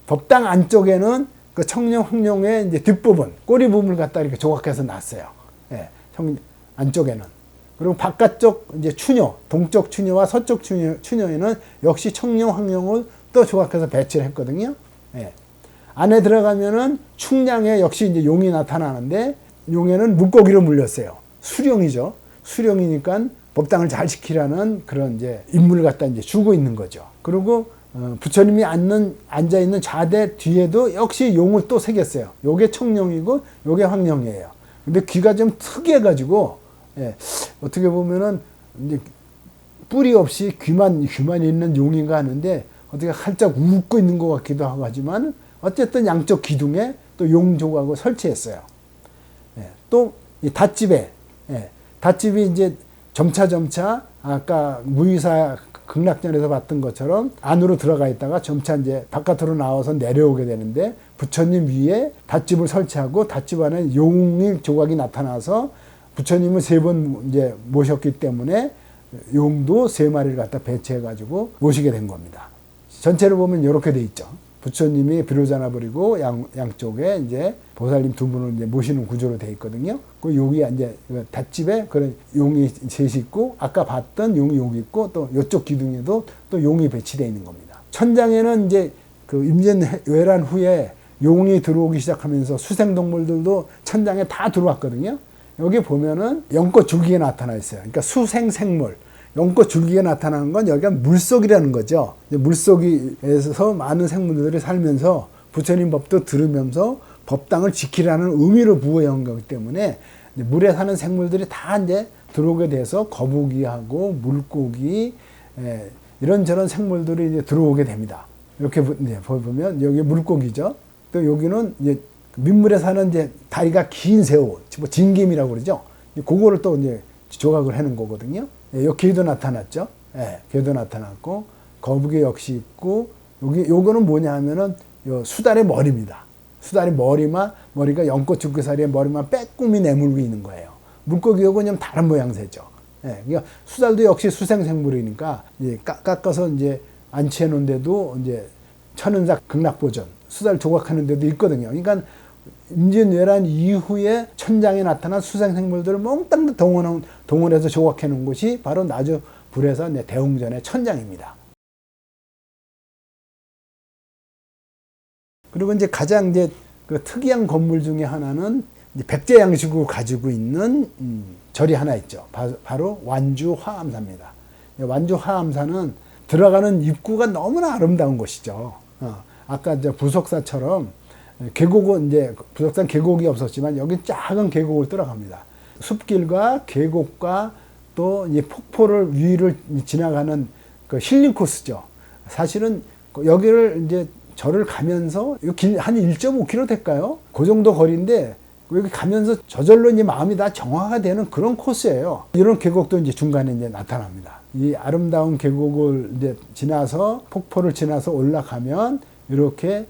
Speaker 1: 법당 안쪽에는 그 청룡, 황룡의 이제 뒷부분, 꼬리 부분을 갖다 이렇게 조각해서 놨어요. 안쪽에는. 그리고 바깥쪽 이제 추녀, 동쪽 추녀와 서쪽 추녀에는 역시 청룡, 황룡을 또 조각해서 배치를 했거든요. 안에 들어가면은 충량에 역시 이제 용이 나타나는데 용에는 물고기로 물렸어요. 수령이죠. 수령이니까 법당을 잘 지키라는 그런 이제 임무를 갖다 이제 주고 있는 거죠. 그리고 부처님이 앉아 있는 좌대 뒤에도 역시 용을 또 새겼어요. 요게 청룡이고 요게 황룡이에요. 근데 귀가 좀 특이해가지고 어떻게 보면은 이제 뿔이 없이 귀만 있는 용인가 하는데 어떻게 활짝 웃고 있는 것 같기도 하고 하지만 어쨌든 양쪽 기둥에 또 용 조각을 설치했어요. 또 이 닷집에 닷집이 이제 점차 아까 무의사 극락전에서 봤던 것처럼 안으로 들어가 있다가 점차 이제 바깥으로 나와서 내려오게 되는데 부처님 위에 닷집을 설치하고 닷집 안에 용의 조각이 나타나서 부처님을 3번 이제 모셨기 때문에 용도 3마리를 갖다 배치해가지고 모시게 된 겁니다. 전체를 보면 이렇게 돼 있죠. 부처님이 비로자나 버리고 양쪽에 이제 보살님 2분을 이제 모시는 구조로 돼 있거든요. 그 여기 이제 닷집에 그런 용이 셋이 있고, 아까 봤던 용이 여기 있고, 또 이쪽 기둥에도 또 용이 배치되어 있는 겁니다. 천장에는 이제 그 임진왜란 후에 용이 들어오기 시작하면서 수생동물들도 천장에 다 들어왔거든요. 여기 보면은 연꽃 줄기가 나타나 있어요. 그러니까 수생생물. 연꽃 줄기가 나타나는 건 여기가 물속이라는 거죠. 물속에서 많은 생물들이 살면서 부처님 법도 들으면서 법당을 지키라는 의미를 부여한 거기 때문에 물에 사는 생물들이 다 이제 들어오게 돼서 거북이하고 물고기, 이런저런 생물들이 이제 들어오게 됩니다. 이렇게 보면 여기 물고기죠. 또 여기는 이제 민물에 사는 이제 다리가 긴 새우, 뭐 진김이라고 그러죠. 그거를 또 이제 조각을 해놓은 거거든요. 여기 개도 나타났죠. 개도 나타났고, 거북이 역시 있고, 요거는 뭐냐 하면은 수달의 머리입니다. 수달의 머리가 연꽃 줄기사리의 머리만 빼꼼히 내물고 있는 거예요. 물고기하고는 좀 다른 모양새죠. 그러니까 수달도 역시 수생생물이니까 깎아서 이제 안치해 놓은데도 이제 천은사 극락보전, 수달 조각하는 데도 있거든요. 그러니까 임진왜란 이후에 천장에 나타난 수생생물들을 몽땅 동원해서 조각해 놓은 곳이 바로 나주 불에서 대웅전의 천장입니다. 그리고 이제 가장 이제 그 특이한 건물 중에 하나는 이제 백제 양식으로 가지고 있는 절이 하나 있죠. 바로 완주 화암사입니다. 완주 화암사는 들어가는 입구가 너무나 아름다운 곳이죠. 아까 이제 부석사처럼 계곡은 이제 부석산 계곡이 없었지만 여기 작은 계곡을 들어갑니다. 숲길과 계곡과 또 이 폭포를 위를 지나가는 그 힐링 코스죠. 사실은 여기를 이제 절을 가면서 길 한 1.5km 될까요? 그 정도 거리인데 여기 가면서 저절로 이제 마음이 다 정화가 되는 그런 코스예요. 이런 계곡도 이제 중간에 이제 나타납니다. 이 아름다운 계곡을 이제 지나서 폭포를 지나서 올라가면 이렇게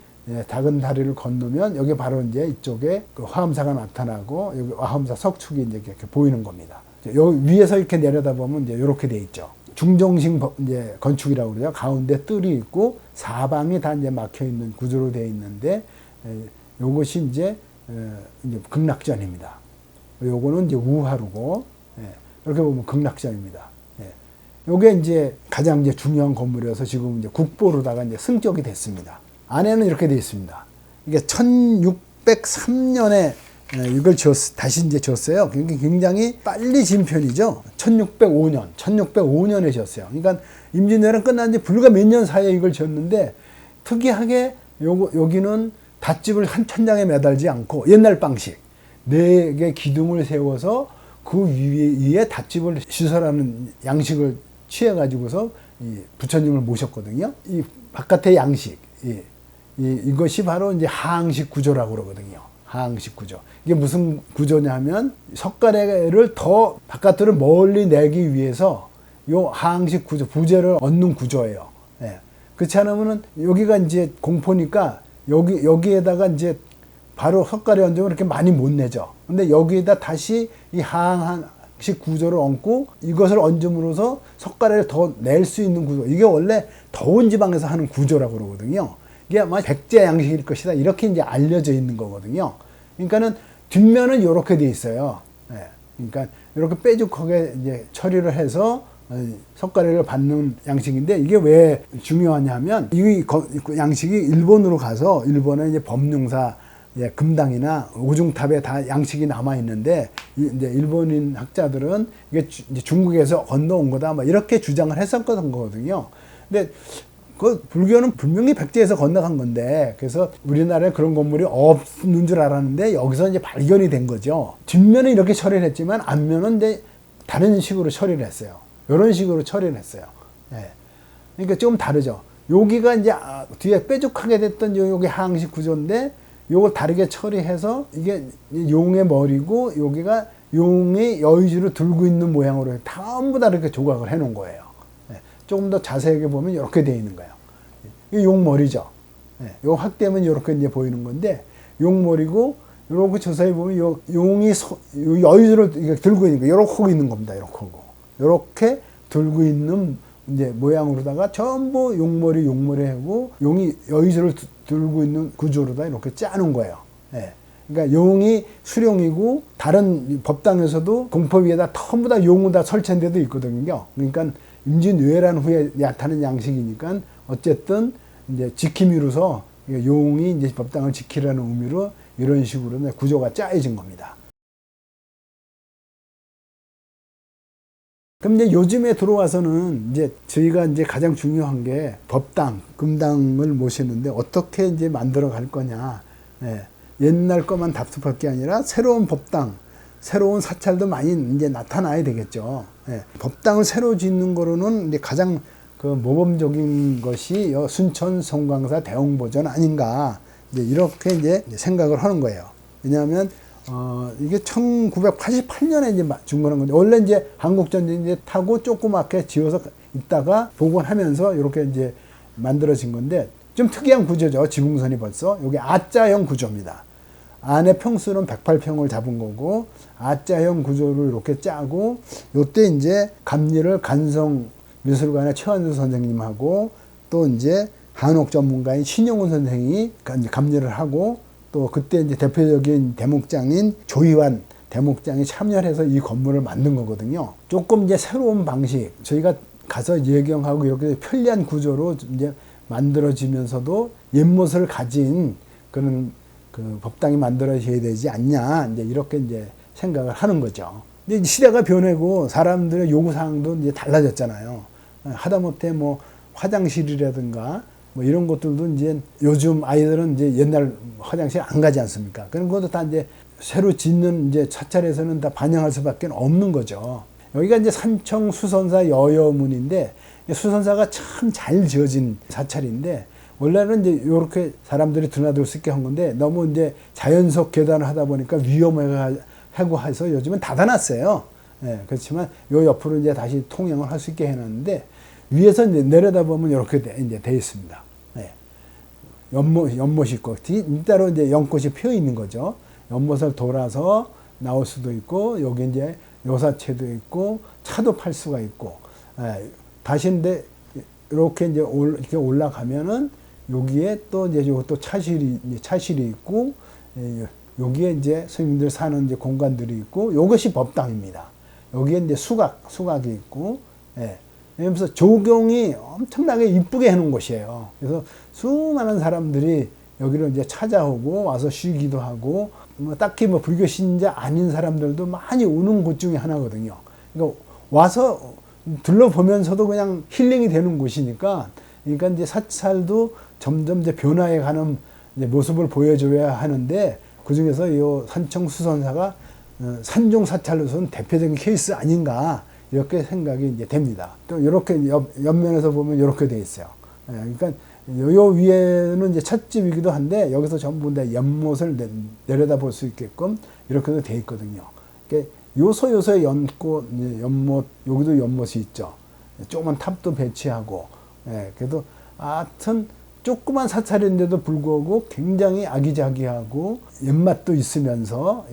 Speaker 1: 작은 다리를 건너면 여기 바로 이제 이쪽에 그 화엄사가 나타나고 여기 화엄사 석축이 이제 이렇게 보이는 겁니다. 여기 위에서 이렇게 내려다보면 이제 이렇게 돼 있죠. 중정식 이제 건축이라고 그러죠. 가운데 뜰이 있고 사방이 다 이제 막혀 있는 구조로 되어 있는데 요것이 이제 극락전입니다. 요거는 이제 우하루고 이렇게 보면 극락전입니다. 요게 이제 가장 이제 중요한 건물이어서 지금 이제 국보로다가 이제 승격이 됐습니다. 안에는 이렇게 되어 있습니다. 이게 1603년에 이걸 다시 이제 지었어요. 굉장히 빨리 진 편이죠. 1605년에 지었어요. 그러니까 임진왜란 끝난 지 불과 몇 년 사이에 이걸 지었는데 특이하게 여기는 닷집을 한 천장에 매달지 않고 옛날 방식 4개 기둥을 세워서 그 위에 닷집을 시설하는 양식을 취해가지고서 이 부처님을 모셨거든요. 이 바깥의 양식, 이것이 바로 이제 하항식 구조라고 그러거든요. 하항식 구조. 이게 무슨 구조냐면 석가래를 더 바깥으로 멀리 내기 위해서 요 하항식 구조, 부재를 얻는 구조예요. 그렇지 않으면은 여기가 이제 공포니까 여기에다가 이제 바로 석가래 얹으면 이렇게 많이 못 내죠. 근데 여기에다 다시 이 하항식 구조를 얹고 이것을 얹음으로써 석가래를 더 낼 수 있는 구조. 이게 원래 더운 지방에서 하는 구조라고 그러거든요. 이게 아마 백제 양식일 것이다. 이렇게 이제 알려져 있는 거거든요. 그러니까는 뒷면은 이렇게 돼 있어요. 그러니까 이렇게 뾰족하게 이제 처리를 해서 석가래를 받는 양식인데 이게 왜 중요하냐면 이 양식이 일본으로 가서 일본의 이제 법룡사 금당이나 오중탑에 다 양식이 남아 있는데 이제 일본인 학자들은 이게 이제 중국에서 건너온 거다 막 이렇게 주장을 했었던 거거든요. 근데 그 불교는 분명히 백제에서 건너간 건데 그래서 우리나라에 그런 건물이 없는 줄 알았는데 여기서 이제 발견이 된 거죠. 뒷면은 이렇게 처리를 했지만 앞면은 이제 다른 식으로 처리를 했어요. 이런 식으로 처리를 했어요. 그러니까 좀 다르죠. 여기가 이제 뒤에 뾰족하게 됐던 여기 하항식 구조인데 요걸 다르게 처리해서 이게 용의 머리고 여기가 용이 여의주를 들고 있는 모양으로 전부 다 이렇게 조각을 해 놓은 거예요. 조금 더 자세하게 보면 이렇게 되어 있는 거예요. 이 용머리죠. 요 확대면 이렇게 이제 보이는 건데 용머리고 이렇게 자세히 보면 용이 여의주를 들고 있는 거 이렇게 있는 겁니다. 이렇게 하고 이렇게 들고 있는 이제 모양으로다가 전부 용머리 하고 용이 여의주를 들고 있는 구조로다 이렇게 짜는 거예요. 예. 그러니까 용이 수령이고 다른 법당에서도 공법 위에다 전부 다 용을 다 설치한 데도 있거든요. 그러니까 임진왜란 후에 나타난 양식이니까 어쨌든 이제 지킴이로서 용이 이제 법당을 지키라는 의미로 이런 식으로 구조가 짜여진 겁니다. 그럼 이제 요즘에 들어와서는 이제 저희가 이제 가장 중요한 게 법당, 금당을 모시는데 어떻게 이제 만들어 갈 거냐. 예. 옛날 것만 답습할 게 아니라 새로운 법당, 새로운 사찰도 많이 이제 나타나야 되겠죠. 예. 법당을 새로 짓는 거로는 이제 가장 그 모범적인 것이 순천 성광사 대홍보전 아닌가. 이제 이렇게 이제 생각을 하는 거예요. 왜냐하면 이게 1988년에 이제 준거는 건데, 원래 이제 한국전쟁 이제 타고 조그맣게 지어서 있다가 복원하면서 이렇게 이제 만들어진 건데, 좀 특이한 구조죠. 지붕선이 벌써. 여기 A자형 구조입니다. 안에 평수는 108평을 잡은 거고, A자형 구조를 이렇게 짜고, 요때 이제 감리를 간성미술관의 최완수 선생님하고, 또 이제 한옥 전문가인 신용훈 선생이 감리를 하고, 또 그때 이제 대표적인 대목장인 조희환 대목장이 참여를 해서 이 건물을 만든 거거든요. 조금 이제 새로운 방식, 저희가 가서 예경하고 이렇게 편리한 구조로 이제 만들어지면서도 옛모습을 가진 그런 그 법당이 만들어져야 되지 않냐, 이제 이렇게 이제 생각을 하는 거죠. 근데 시대가 변하고 사람들의 요구사항도 이제 달라졌잖아요. 하다못해 뭐 화장실이라든가 뭐 이런 것들도 이제 요즘 아이들은 이제 옛날 화장실 안 가지 않습니까? 그런 것도 다 이제 새로 짓는 이제 사찰에서는 다 반영할 수밖에 없는 거죠. 여기가 이제 산청 수선사 여여문인데, 수선사가 참 잘 지어진 사찰인데, 원래는 이제 이렇게 사람들이 드나들 수 있게 한 건데, 너무 이제 자연석 계단을 하다 보니까 위험하고 해서 요즘은 닫아놨어요. 예, 그렇지만 요 옆으로 이제 다시 통행을 할 수 있게 해놨는데, 위에서 이제 내려다보면 이렇게 이제 돼 있습니다. 예. 연못이 있고, 따로 이제 연꽃이 피어 있는 거죠. 연못을 돌아서 나올 수도 있고, 여기 이제 요사채도 있고, 차도 팔 수가 있고, 예. 다시인데, 이렇게 이제 이렇게 올라가면은, 여기에 또 이제 또 차실이 있고, 예. 여기에 이제 스님들 사는 이제 공간들이 있고, 이것이 법당입니다. 여기에 이제 수각이 있고, 예. 그래서 조경이 엄청나게 이쁘게 해놓은 곳이에요. 그래서 수많은 사람들이 여기를 이제 찾아오고 와서 쉬기도 하고, 뭐 딱히 뭐 불교 신자 아닌 사람들도 많이 오는 곳 중에 하나거든요. 그러니까 와서 둘러보면서도 그냥 힐링이 되는 곳이니까, 그러니까 이제 사찰도 점점 이제 변화해가는 이제 모습을 보여줘야 하는데, 그 중에서 이 산청 수선사가 산종 사찰로서는 대표적인 케이스 아닌가. 이렇게 생각이 이제 됩니다. 또 이렇게 옆면에서 보면 이렇게 돼 있어요. 그러니까 요 위에는 이제 찻집이기도 한데, 여기서 전부 다 연못을 내려다 볼 수 있게끔 이렇게도 돼 있거든요. 그러니까 요소요소에 연못, 여기도 연못이 있죠. 조그만 탑도 배치하고, 그래도 하여튼 조그만 사찰인데도 불구하고 굉장히 아기자기하고 옛맛도 있으면서,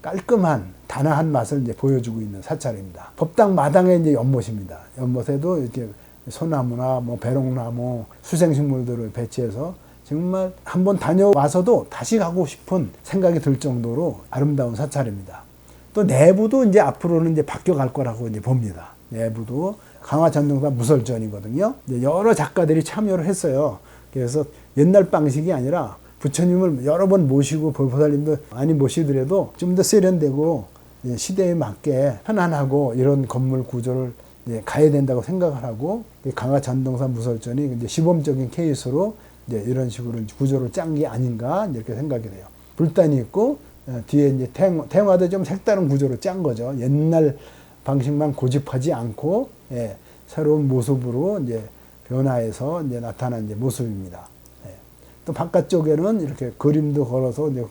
Speaker 1: 깔끔한 단아한 맛을 이제 보여주고 있는 사찰입니다. 법당 마당에 이제 연못입니다. 연못에도 이렇게 소나무나 뭐 배롱나무, 수생식물들을 배치해서 정말 한번 다녀와서도 다시 가고 싶은 생각이 들 정도로 아름다운 사찰입니다. 또 내부도 이제 앞으로는 이제 바뀌어갈 거라고 이제 봅니다. 내부도 강화전동사 무설전이거든요. 여러 작가들이 참여를 했어요. 그래서 옛날 방식이 아니라 부처님을 여러 번 모시고 보살님도 많이 모시더라도 좀 더 세련되고 시대에 맞게 편안하고 이런 건물 구조를 가야 된다고 생각을 하고, 강화전동사 무설전이 이제 시범적인 케이스로 이제 이런 식으로 구조를 짠 게 아닌가 이렇게 생각이 돼요. 불단이 있고 뒤에 이제 태화도 좀 색다른 구조로 짠 거죠. 옛날 방식만 고집하지 않고 새로운 모습으로 이제 변화해서 이제 나타난 이제 모습입니다. 또 바깥쪽에는 이렇게 그림도 걸어서 이제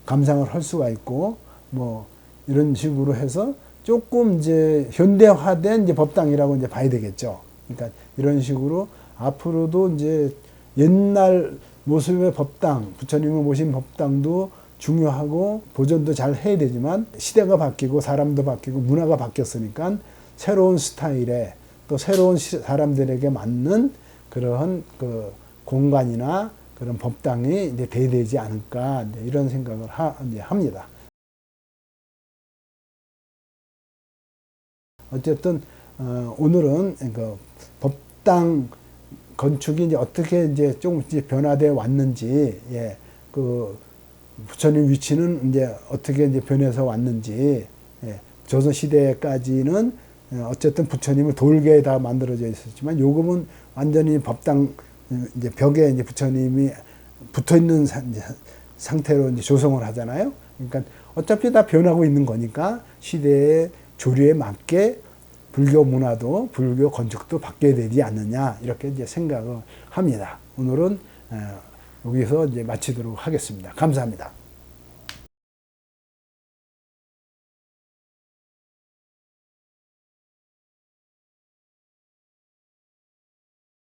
Speaker 1: 감상을 할 수가 있고, 뭐 이런 식으로 해서 조금 이제 현대화된 이제 법당이라고 이제 봐야 되겠죠. 그러니까 이런 식으로 앞으로도 이제 옛날 모습의 법당, 부처님을 모신 법당도 중요하고 보존도 잘 해야 되지만, 시대가 바뀌고 사람도 바뀌고 문화가 바뀌었으니까 새로운 스타일의 또 새로운 사람들에게 맞는 그러한 그 공간이나 그런 법당이 이제 돼야 되지 않을까 이제 이런 생각을 이제 합니다. 어쨌든 오늘은 그 법당 건축이 이제 어떻게 이제 조금 이제 변화되어 왔는지, 예, 그 부처님 위치는 이제 어떻게 이제 변해서 왔는지, 예, 조선 시대까지는 어쨌든 부처님을 돌게다 만들어져 있었지만 요금은 완전히 법당 이제 벽에 이제 부처님이 붙어 있는 상태로 이제 조성을 하잖아요. 그러니까 어차피 다 변하고 있는 거니까 시대의 조류에 맞게 불교 문화도 불교 건축도 바뀌어야 되지 않느냐 이렇게 이제 생각을 합니다. 오늘은 여기서 이제 마치도록 하겠습니다. 감사합니다.